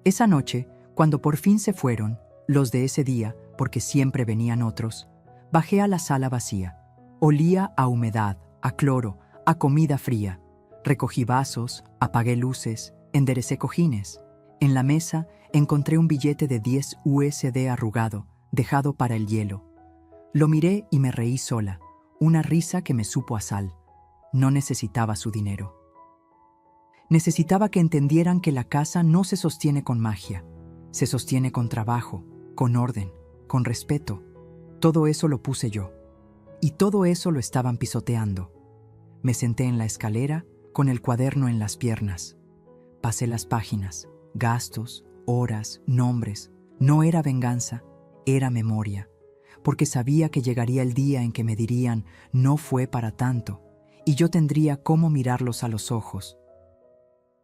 Esa noche, cuando por fin se fueron, los de ese día, porque siempre venían otros, bajé a la sala vacía. Olía a humedad, a cloro, a comida fría. Recogí vasos, apagué luces, enderecé cojines. En la mesa encontré un billete de 10 USD arrugado, dejado para el hielo. Lo miré y me reí sola, una risa que me supo a sal. No necesitaba su dinero. Necesitaba que entendieran que la casa no se sostiene con magia. Se sostiene con trabajo, con orden, con respeto. Todo eso lo puse yo. Y todo eso lo estaban pisoteando. Me senté en la escalera con el cuaderno en las piernas. Pasé las páginas, gastos, horas, nombres. No era venganza, era memoria, porque sabía que llegaría el día en que me dirían no fue para tanto, y yo tendría cómo mirarlos a los ojos.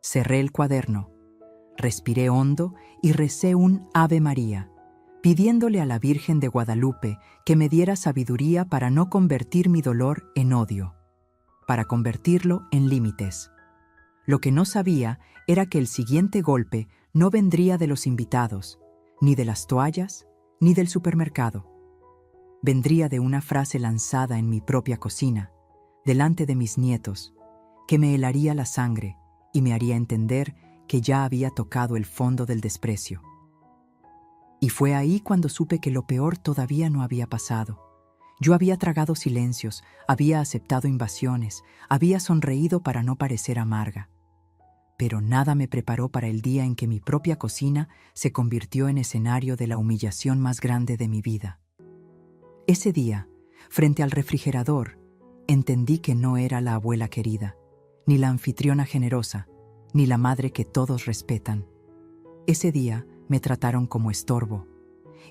Cerré el cuaderno, respiré hondo y recé un Ave María, pidiéndole a la Virgen de Guadalupe que me diera sabiduría para no convertir mi dolor en odio, para convertirlo en límites. Lo que no sabía era que el siguiente golpe no vendría de los invitados, ni de las toallas, ni del supermercado. Vendría de una frase lanzada en mi propia cocina, delante de mis nietos, que me helaría la sangre y me haría entender que ya había tocado el fondo del desprecio. Y fue ahí cuando supe que lo peor todavía no había pasado. Yo había tragado silencios, había aceptado invasiones, había sonreído para no parecer amarga. Pero nada me preparó para el día en que mi propia cocina se convirtió en escenario de la humillación más grande de mi vida. Ese día, frente al refrigerador, entendí que no era la abuela querida, ni la anfitriona generosa, ni la madre que todos respetan. Ese día me trataron como estorbo,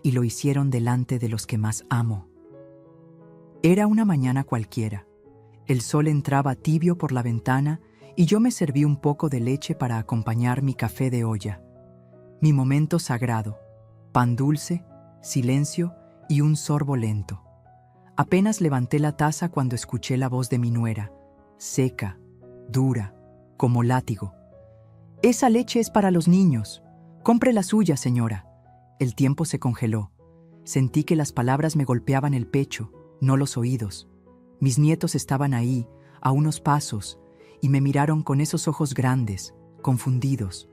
y lo hicieron delante de los que más amo. Era una mañana cualquiera. El sol entraba tibio por la ventana y yo me serví un poco de leche para acompañar mi café de olla. Mi momento sagrado, pan dulce, silencio y un sorbo lento. Apenas levanté la taza cuando escuché la voz de mi nuera, seca, dura, como látigo. «Esa leche es para los niños. Compre la suya, señora». El tiempo se congeló. Sentí que las palabras me golpeaban el pecho, no los oídos. Mis nietos estaban ahí, a unos pasos, y me miraron con esos ojos grandes, confundidos.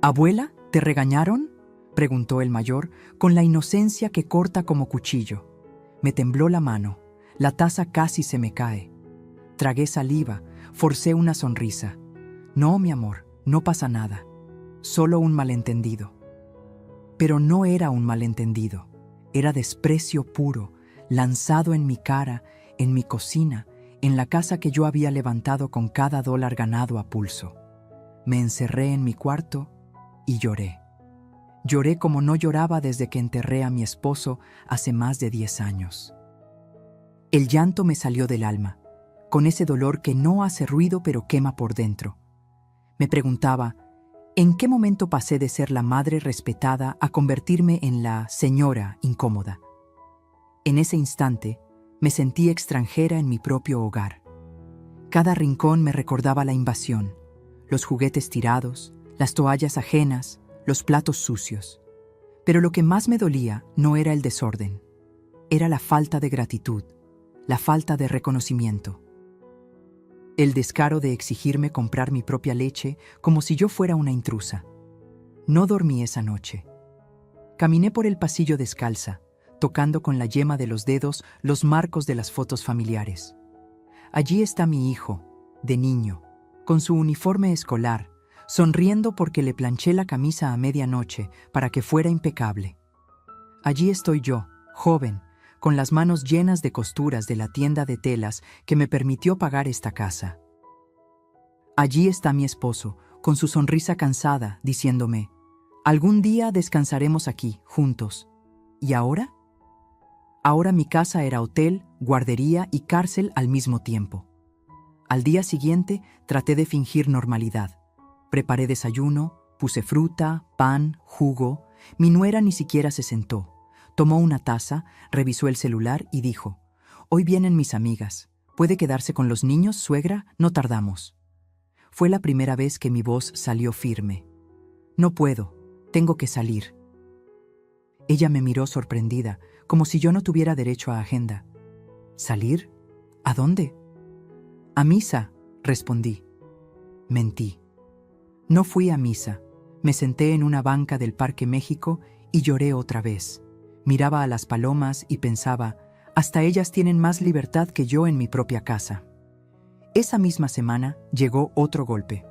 «¿Abuela, te regañaron?», preguntó el mayor, con la inocencia que corta como cuchillo. Me tembló la mano, la taza casi se me cae. Tragué saliva, forcé una sonrisa. «No, mi amor, no pasa nada. Solo un malentendido». Pero no era un malentendido, era desprecio puro, lanzado en mi cara, en mi cocina, en la casa que yo había levantado con cada dólar ganado a pulso. Me encerré en mi cuarto y lloré. Lloré como no lloraba desde que enterré a mi esposo hace más de 10 años. El llanto me salió del alma, con ese dolor que no hace ruido pero quema por dentro. Me preguntaba, ¿en qué momento pasé de ser la madre respetada a convertirme en la señora incómoda? En ese instante, me sentí extranjera en mi propio hogar. Cada rincón me recordaba la invasión, los juguetes tirados, las toallas ajenas, los platos sucios. Pero lo que más me dolía no era el desorden, era la falta de gratitud, la falta de reconocimiento. El descaro de exigirme comprar mi propia leche como si yo fuera una intrusa. No dormí esa noche. Caminé por el pasillo descalza, tocando con la yema de los dedos los marcos de las fotos familiares. Allí está mi hijo, de niño, con su uniforme escolar, sonriendo porque le planché la camisa a medianoche para que fuera impecable. Allí estoy yo, joven, con las manos llenas de costuras de la tienda de telas que me permitió pagar esta casa. Allí está mi esposo, con su sonrisa cansada, diciéndome, «Algún día descansaremos aquí, juntos». ¿Y ahora? Ahora mi casa era hotel, guardería y cárcel al mismo tiempo. Al día siguiente traté de fingir normalidad. Preparé desayuno, puse fruta, pan, jugo. Mi nuera ni siquiera se sentó. Tomó una taza, revisó el celular y dijo, «Hoy vienen mis amigas. ¿Puede quedarse con los niños, suegra? No tardamos». Fue la primera vez que mi voz salió firme. «No puedo, tengo que salir». Ella me miró sorprendida, como si yo no tuviera derecho a agenda. ¿Salir? ¿A dónde? «A misa», respondí. Mentí. No fui a misa. Me senté en una banca del Parque México y lloré otra vez. Miraba a las palomas y pensaba, hasta ellas tienen más libertad que yo en mi propia casa. Esa misma semana llegó otro golpe.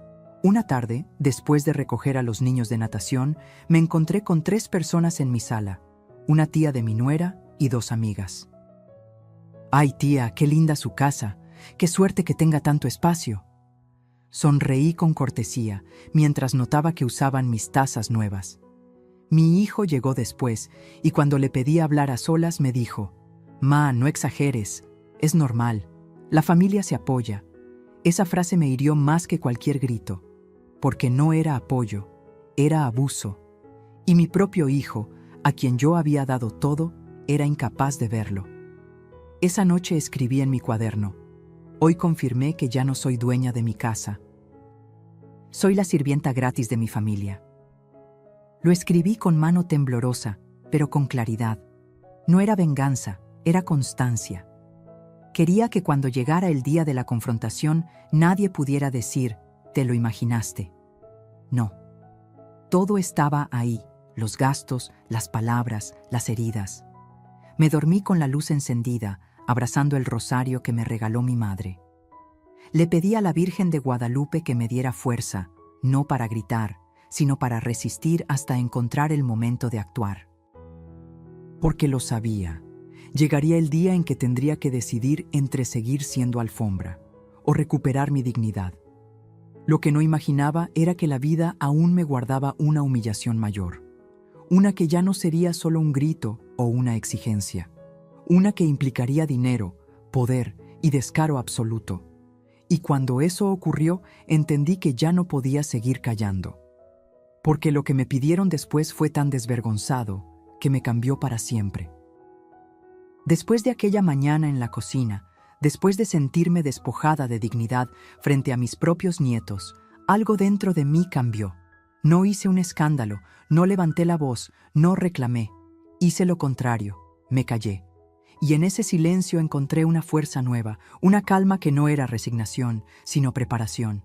Una tarde, después de recoger a los niños de natación, me encontré con 3 personas en mi sala, una tía de mi nuera y 2 amigas. «Ay, tía, qué linda su casa. Qué suerte que tenga tanto espacio». Sonreí con cortesía mientras notaba que usaban mis tazas nuevas. Mi hijo llegó después y cuando le pedí hablar a solas me dijo: «Ma, no exageres. Es normal. La familia se apoya». Esa frase me hirió más que cualquier grito, porque no era apoyo, era abuso. Y mi propio hijo, a quien yo había dado todo, era incapaz de verlo. Esa noche escribí en mi cuaderno: «Hoy confirmé que ya no soy dueña de mi casa. Soy la sirvienta gratis de mi familia». Lo escribí con mano temblorosa, pero con claridad. No era venganza, era constancia. Quería que cuando llegara el día de la confrontación nadie pudiera decir: «¿Te lo imaginaste?». No. Todo estaba ahí, los gastos, las palabras, las heridas. Me dormí con la luz encendida, abrazando el rosario que me regaló mi madre. Le pedí a la Virgen de Guadalupe que me diera fuerza, no para gritar, sino para resistir hasta encontrar el momento de actuar. Porque lo sabía. Llegaría el día en que tendría que decidir entre seguir siendo alfombra o recuperar mi dignidad. Lo que no imaginaba era que la vida aún me guardaba una humillación mayor. Una que ya no sería solo un grito o una exigencia. Una que implicaría dinero, poder y descaro absoluto. Y cuando eso ocurrió, entendí que ya no podía seguir callando. Porque lo que me pidieron después fue tan desvergonzado que me cambió para siempre. Después de aquella mañana en la cocina, después de sentirme despojada de dignidad frente a mis propios nietos, algo dentro de mí cambió. No hice un escándalo, no levanté la voz, no reclamé. Hice lo contrario, me callé. Y en ese silencio encontré una fuerza nueva, una calma que no era resignación, sino preparación.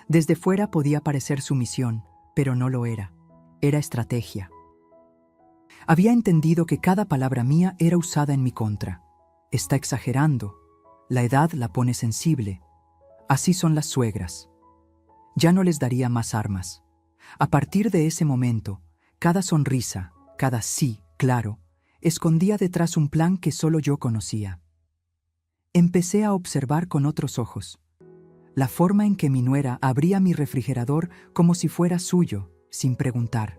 Desde fuera podía parecer sumisión, pero no lo era. Era estrategia. Había entendido que cada palabra mía era usada en mi contra. Está exagerando. La edad la pone sensible. Así son las suegras. Ya no les daría más armas. A partir de ese momento, cada sonrisa, cada sí, claro, escondía detrás un plan que solo yo conocía. Empecé a observar con otros ojos. La forma en que mi nuera abría mi refrigerador como si fuera suyo, sin preguntar.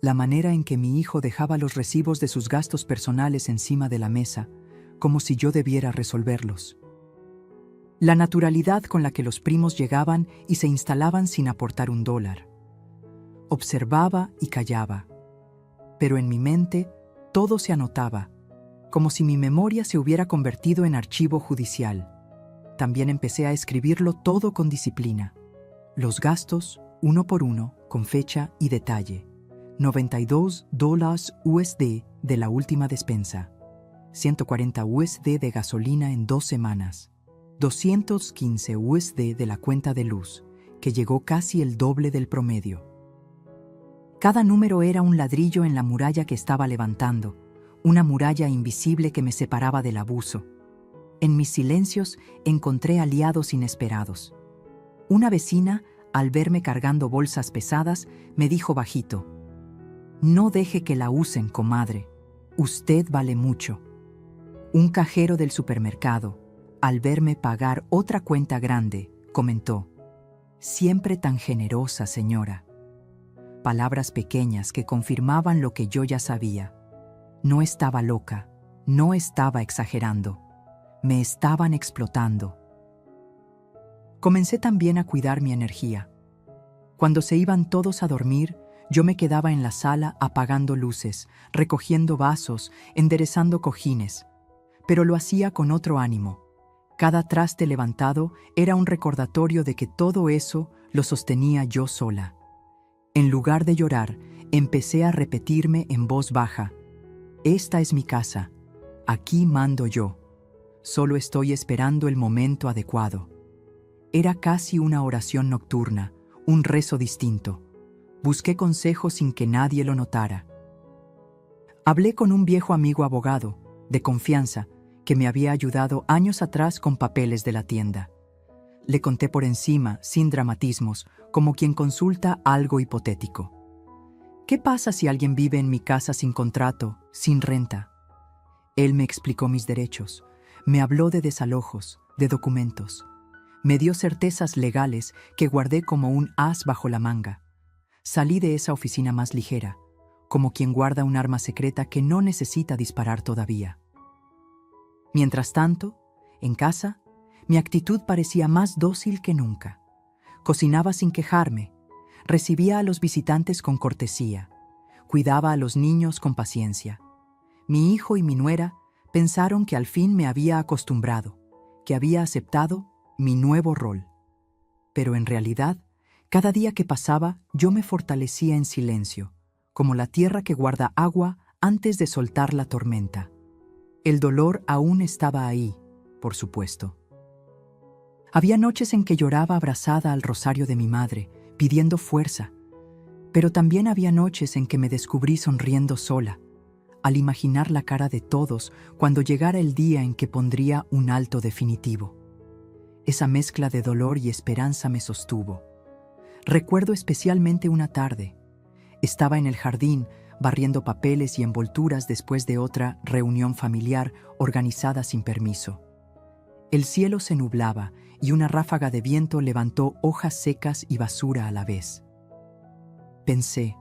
La manera en que mi hijo dejaba los recibos de sus gastos personales encima de la mesa, como si yo debiera resolverlos. La naturalidad con la que los primos llegaban y se instalaban sin aportar $1. Observaba y callaba, pero en mi mente todo se anotaba, como si mi memoria se hubiera convertido en archivo judicial. También empecé a escribirlo todo con disciplina. Los gastos, uno por uno, con fecha y detalle. $92 USD de la última despensa. 140 USD de gasolina en 2 semanas. 215 USD de la cuenta de luz, que llegó casi el doble del promedio. Cada número era un ladrillo en la muralla que estaba levantando, una muralla invisible que me separaba del abuso. En mis silencios encontré aliados inesperados. Una vecina, al verme cargando bolsas pesadas, me dijo bajito: «No deje que la usen, comadre. Usted vale mucho». Un cajero del supermercado, al verme pagar otra cuenta grande, comentó: «Siempre tan generosa, señora». Palabras pequeñas que confirmaban lo que yo ya sabía. No estaba loca, no estaba exagerando. Me estaban explotando. Comencé también a cuidar mi energía. Cuando se iban todos a dormir, yo me quedaba en la sala apagando luces, recogiendo vasos, enderezando cojines. Pero lo hacía con otro ánimo. Cada traste levantado era un recordatorio de que todo eso lo sostenía yo sola. En lugar de llorar, empecé a repetirme en voz baja: «Esta es mi casa. Aquí mando yo. Solo estoy esperando el momento adecuado». Era casi una oración nocturna, un rezo distinto. Busqué consejos sin que nadie lo notara. Hablé con un viejo amigo abogado, de confianza, que me había ayudado años atrás con papeles de la tienda. Le conté por encima, sin dramatismos, como quien consulta algo hipotético. ¿Qué pasa si alguien vive en mi casa sin contrato, sin renta? Él me explicó mis derechos, me habló de desalojos, de documentos. Me dio certezas legales que guardé como un as bajo la manga. Salí de esa oficina más ligera, como quien guarda un arma secreta que no necesita disparar todavía. Mientras tanto, en casa, mi actitud parecía más dócil que nunca. Cocinaba sin quejarme, recibía a los visitantes con cortesía, cuidaba a los niños con paciencia. Mi hijo y mi nuera pensaron que al fin me había acostumbrado, que había aceptado mi nuevo rol. Pero en realidad, cada día que pasaba, yo me fortalecía en silencio, como la tierra que guarda agua antes de soltar la tormenta. El dolor aún estaba ahí, por supuesto. Había noches en que lloraba abrazada al rosario de mi madre, pidiendo fuerza, pero también había noches en que me descubrí sonriendo sola, al imaginar la cara de todos cuando llegara el día en que pondría un alto definitivo. Esa mezcla de dolor y esperanza me sostuvo. Recuerdo especialmente una tarde. Estaba en el jardín, barriendo papeles y envolturas después de otra reunión familiar organizada sin permiso. El cielo se nublaba y una ráfaga de viento levantó hojas secas y basura a la vez. Pensé,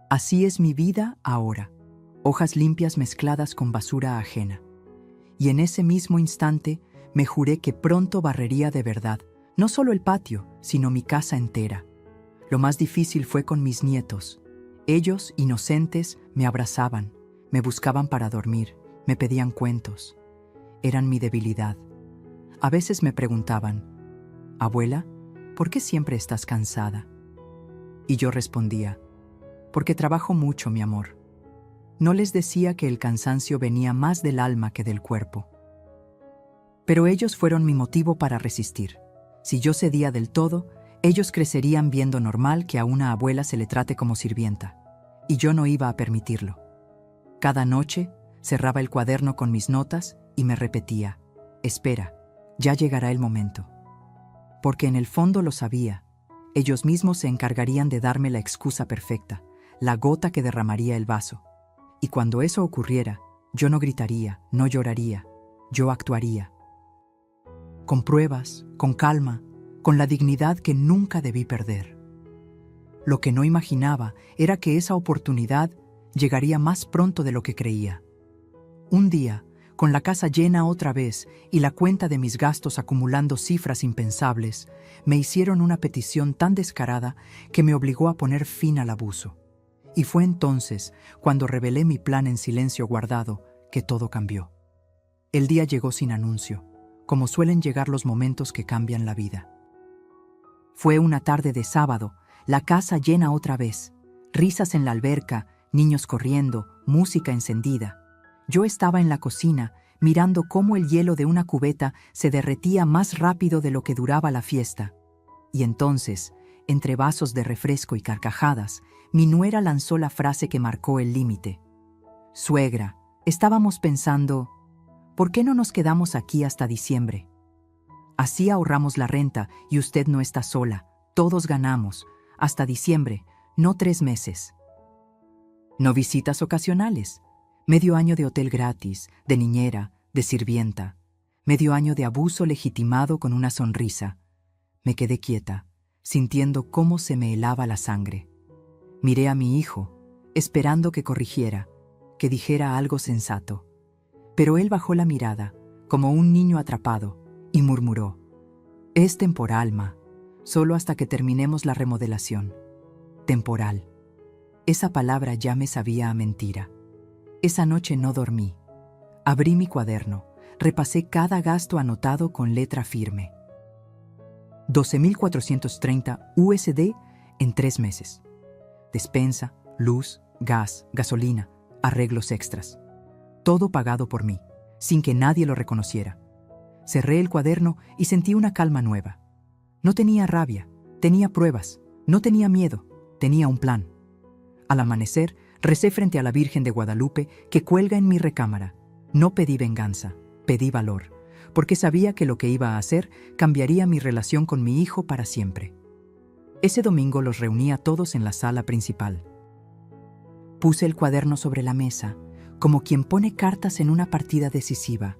así es mi vida ahora, hojas limpias mezcladas con basura ajena. Y en ese mismo instante me juré que pronto barrería de verdad, no solo el patio, sino mi casa entera. Lo más difícil fue con mis nietos. Ellos, inocentes, me abrazaban, me buscaban para dormir, me pedían cuentos. Eran mi debilidad. A veces me preguntaban, «Abuela, ¿por qué siempre estás cansada?» Y yo respondía, «Porque trabajo mucho, mi amor». No les decía que el cansancio venía más del alma que del cuerpo. Pero ellos fueron mi motivo para resistir. Si yo cedía del todo, ellos crecerían viendo normal que a una abuela se le trate como sirvienta. Y yo no iba a permitirlo. Cada noche cerraba el cuaderno con mis notas y me repetía, «Espera, ya llegará el momento». Porque en el fondo lo sabía. Ellos mismos se encargarían de darme la excusa perfecta, la gota que derramaría el vaso. Y cuando eso ocurriera, yo no gritaría, no lloraría, yo actuaría. Con pruebas, con calma, con la dignidad que nunca debí perder. Lo que no imaginaba era que esa oportunidad llegaría más pronto de lo que creía. Un día, con la casa llena otra vez y la cuenta de mis gastos acumulando cifras impensables, me hicieron una petición tan descarada que me obligó a poner fin al abuso. Y fue entonces, cuando revelé mi plan en silencio guardado, que todo cambió. El día llegó sin anuncio, como suelen llegar los momentos que cambian la vida. Fue una tarde de sábado, la casa llena otra vez, risas en la alberca, niños corriendo, música encendida. Yo estaba en la cocina, mirando cómo el hielo de una cubeta se derretía más rápido de lo que duraba la fiesta. Y entonces, entre vasos de refresco y carcajadas, mi nuera lanzó la frase que marcó el límite. «Suegra, estábamos pensando, ¿por qué no nos quedamos aquí hasta diciembre? Así ahorramos la renta y usted no está sola, todos ganamos, hasta diciembre, no 3 meses». No visitas ocasionales, medio año de hotel gratis, de niñera, de sirvienta, medio año de abuso legitimado con una sonrisa. Me quedé quieta, sintiendo cómo se me helaba la sangre. Miré a mi hijo, esperando que corrigiera, que dijera algo sensato. Pero él bajó la mirada, como un niño atrapado, y murmuró, «Es temporal, ma, solo hasta que terminemos la remodelación». Temporal. Esa palabra ya me sabía a mentira. Esa noche no dormí. Abrí mi cuaderno, repasé cada gasto anotado con letra firme. 12.430 USD en 3 meses. Despensa, luz, gas, gasolina, arreglos extras. Todo pagado por mí, sin que nadie lo reconociera. Cerré el cuaderno y sentí una calma nueva. No tenía rabia, tenía pruebas, no tenía miedo, tenía un plan. Al amanecer, recé frente a la Virgen de Guadalupe que cuelga en mi recámara. No pedí venganza, pedí valor, porque sabía que lo que iba a hacer cambiaría mi relación con mi hijo para siempre. Ese domingo los reuní a todos en la sala principal. Puse el cuaderno sobre la mesa, como quien pone cartas en una partida decisiva.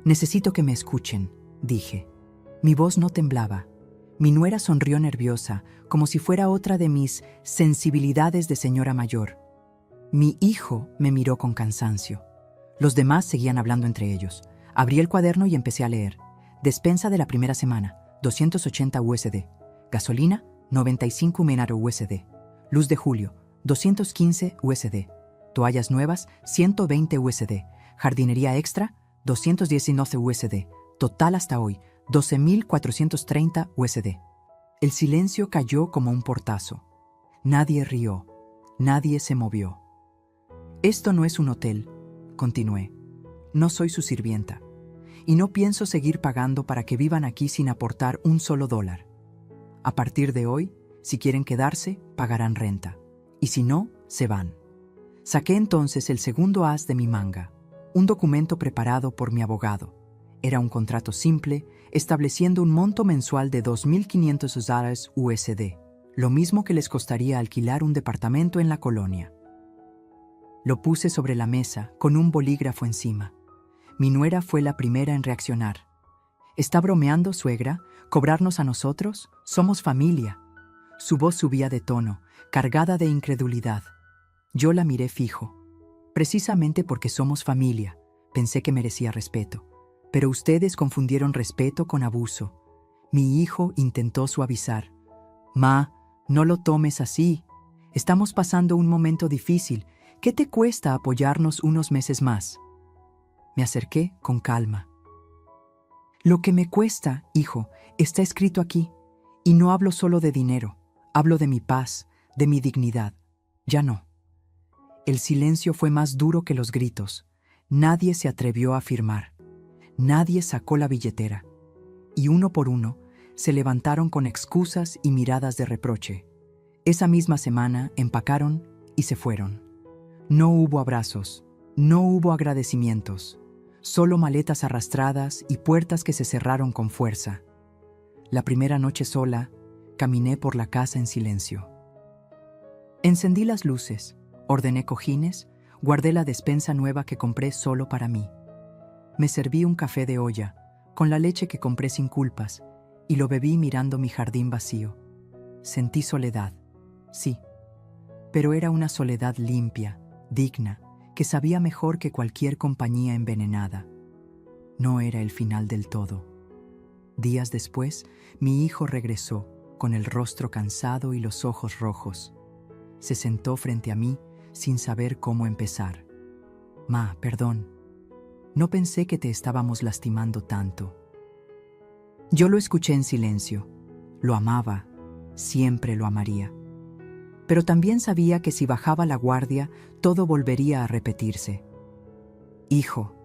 «Necesito que me escuchen», dije. Mi voz no temblaba. Mi nuera sonrió nerviosa, como si fuera otra de mis sensibilidades de señora mayor. Mi hijo me miró con cansancio. Los demás seguían hablando entre ellos. Abrí el cuaderno y empecé a leer. Despensa de la primera semana, 280 USD. Gasolina, 95 USD. Luz de julio, 215 USD. Toallas nuevas, 120 USD. Jardinería extra, 219 USD. Total hasta hoy, 12.430 USD. El silencio cayó como un portazo. Nadie rió. Nadie se movió. «Esto no es un hotel», continué. «No soy su sirvienta. Y no pienso seguir pagando para que vivan aquí sin aportar un solo dólar. A partir de hoy, si quieren quedarse, pagarán renta. Y si no, se van». Saqué entonces el segundo as de mi manga, un documento preparado por mi abogado. Era un contrato simple, estableciendo un monto mensual de $2.500 USD, lo mismo que les costaría alquilar un departamento en la colonia. Lo puse sobre la mesa, con un bolígrafo encima. Mi nuera fue la primera en reaccionar. «¿Está bromeando, suegra? ¿Cobrarnos a nosotros? Somos familia». Su voz subía de tono, cargada de incredulidad. Yo la miré fijo. «Precisamente porque somos familia», pensé que merecía respeto. Pero ustedes confundieron respeto con abuso. Mi hijo intentó suavizar. «Ma, no lo tomes así. Estamos pasando un momento difícil. ¿Qué te cuesta apoyarnos unos meses más?» Me acerqué con calma. «Lo que me cuesta, hijo, está escrito aquí. Y no hablo solo de dinero. Hablo de mi paz, de mi dignidad. Ya no». El silencio fue más duro que los gritos. Nadie se atrevió a afirmar. Nadie sacó la billetera. Y uno por uno, se levantaron con excusas y miradas de reproche. Esa misma semana empacaron y se fueron. No hubo abrazos, no hubo agradecimientos, solo maletas arrastradas y puertas que se cerraron con fuerza. La primera noche sola, caminé por la casa en silencio. Encendí las luces, ordené cojines, guardé la despensa nueva que compré solo para mí. Me serví un café de olla, con la leche que compré sin culpas, y lo bebí mirando mi jardín vacío. Sentí soledad, sí, pero era una soledad limpia, digna, que sabía mejor que cualquier compañía envenenada. No era el final del todo. Días después, mi hijo regresó, con el rostro cansado y los ojos rojos. Se sentó frente a mí, sin saber cómo empezar. «Ma, perdón. No pensé que te estábamos lastimando tanto». Yo lo escuché en silencio. Lo amaba, siempre lo amaría. Pero también sabía que si bajaba la guardia, todo volvería a repetirse. «Hijo»,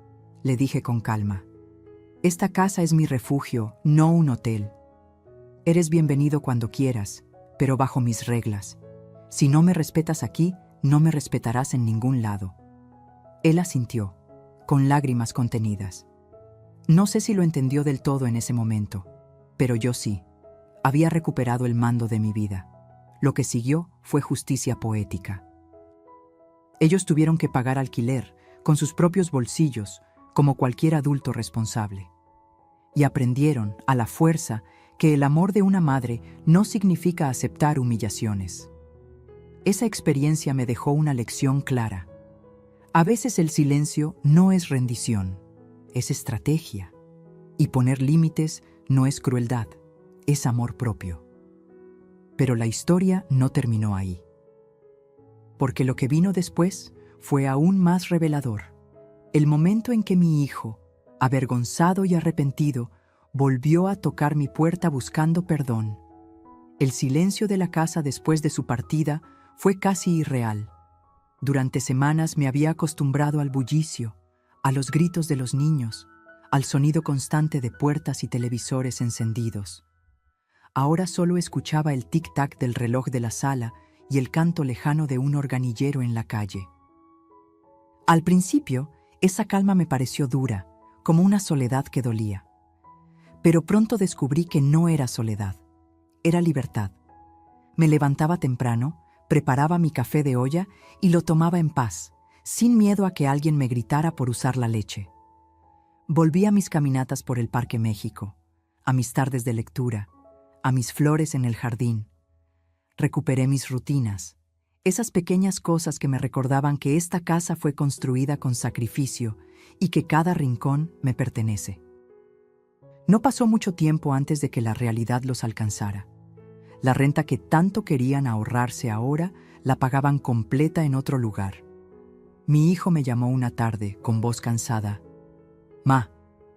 le dije con calma, «esta casa es mi refugio, no un hotel. Eres bienvenido cuando quieras, pero bajo mis reglas. Si no me respetas aquí, no me respetarás en ningún lado». Él asintió, con lágrimas contenidas. No sé si lo entendió del todo en ese momento, pero yo sí. Había recuperado el mando de mi vida. Lo que siguió fue justicia poética. Ellos tuvieron que pagar alquiler, con sus propios bolsillos, como cualquier adulto responsable. Y aprendieron, a la fuerza, que el amor de una madre no significa aceptar humillaciones. Esa experiencia me dejó una lección clara. A veces el silencio no es rendición, es estrategia. Y poner límites no es crueldad, es amor propio. Pero la historia no terminó ahí. Porque lo que vino después fue aún más revelador. El momento en que mi hijo, avergonzado y arrepentido, volvió a tocar mi puerta buscando perdón. El silencio de la casa después de su partida fue casi irreal. Durante semanas me había acostumbrado al bullicio, a los gritos de los niños, al sonido constante de puertas y televisores encendidos. Ahora solo escuchaba el tic-tac del reloj de la sala y el canto lejano de un organillero en la calle. Al principio, esa calma me pareció dura, como una soledad que dolía. Pero pronto descubrí que no era soledad, era libertad. Me levantaba temprano, preparaba mi café de olla y lo tomaba en paz, sin miedo a que alguien me gritara por usar la leche. Volví a mis caminatas por el Parque México, a mis tardes de lectura, a mis flores en el jardín. Recuperé mis rutinas, esas pequeñas cosas que me recordaban que esta casa fue construida con sacrificio y que cada rincón me pertenece. No pasó mucho tiempo antes de que la realidad los alcanzara. La renta que tanto querían ahorrarse ahora la pagaban completa en otro lugar. Mi hijo me llamó una tarde, con voz cansada. «Ma,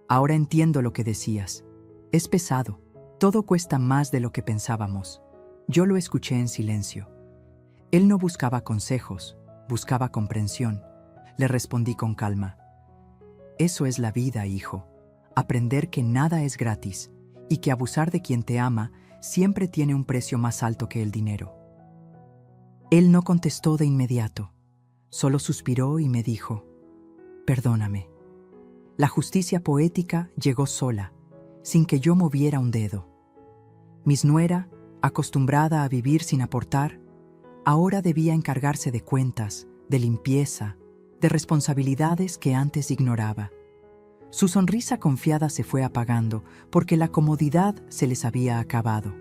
ahora entiendo lo que decías. Es pesado. Todo cuesta más de lo que pensábamos». Yo lo escuché en silencio. Él no buscaba consejos, buscaba comprensión. Le respondí con calma. «Eso es la vida, hijo. Aprender que nada es gratis y que abusar de quien te ama siempre tiene un precio más alto que el dinero». Él no contestó de inmediato. Solo suspiró y me dijo: «Perdóname». La justicia poética llegó sola, sin que yo moviera un dedo. Mi nuera, acostumbrada a vivir sin aportar, ahora debía encargarse de cuentas, de limpieza, de responsabilidades que antes ignoraba. Su sonrisa confiada se fue apagando porque la comodidad se les había acabado.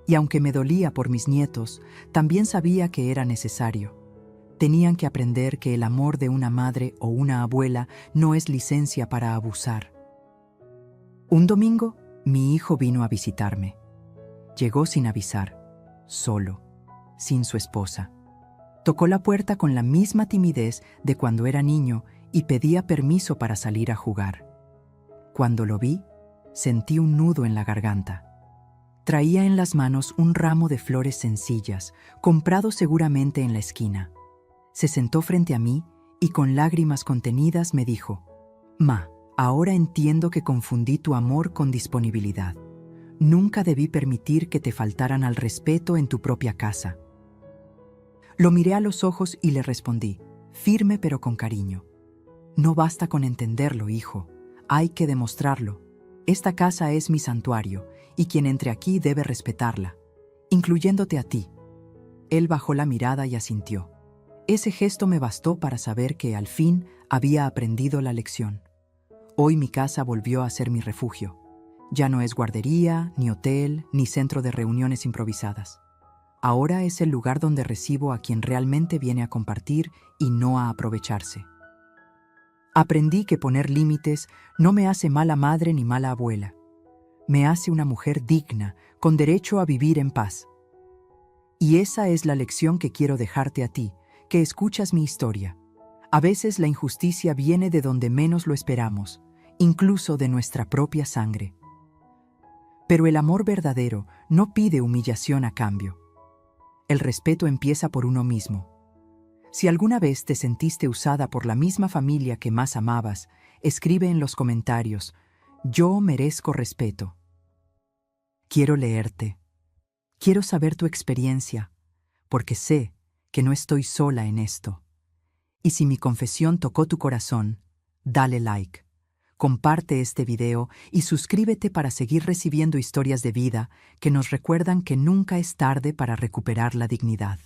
Y aunque me dolía por mis nietos, también sabía que era necesario. Tenían que aprender que el amor de una madre o una abuela no es licencia para abusar. Un domingo, mi hijo vino a visitarme. Llegó sin avisar, solo, sin su esposa. Tocó la puerta con la misma timidez de cuando era niño y pedía permiso para salir a jugar. Cuando lo vi, sentí un nudo en la garganta. Traía en las manos un ramo de flores sencillas, comprado seguramente en la esquina. Se sentó frente a mí y con lágrimas contenidas me dijo: «Ma, ahora entiendo que confundí tu amor con disponibilidad. Nunca debí permitir que te faltaran al respeto en tu propia casa». Lo miré a los ojos y le respondí, firme pero con cariño: «No basta con entenderlo, hijo. Hay que demostrarlo. Esta casa es mi santuario y quien entre aquí debe respetarla, incluyéndote a ti». Él bajó la mirada y asintió. Ese gesto me bastó para saber que al fin había aprendido la lección. Hoy mi casa volvió a ser mi refugio. Ya no es guardería, ni hotel, ni centro de reuniones improvisadas. Ahora es el lugar donde recibo a quien realmente viene a compartir y no a aprovecharse. Aprendí que poner límites no me hace mala madre ni mala abuela. Me hace una mujer digna, con derecho a vivir en paz. Y esa es la lección que quiero dejarte a ti, que escuchas mi historia. A veces la injusticia viene de donde menos lo esperamos, incluso de nuestra propia sangre. Pero el amor verdadero no pide humillación a cambio. El respeto empieza por uno mismo. Si alguna vez te sentiste usada por la misma familia que más amabas, escribe en los comentarios: «Yo merezco respeto». Quiero leerte. Quiero saber tu experiencia, porque sé que no estoy sola en esto. Y si mi confesión tocó tu corazón, dale like, comparte este video y suscríbete para seguir recibiendo historias de vida que nos recuerdan que nunca es tarde para recuperar la dignidad.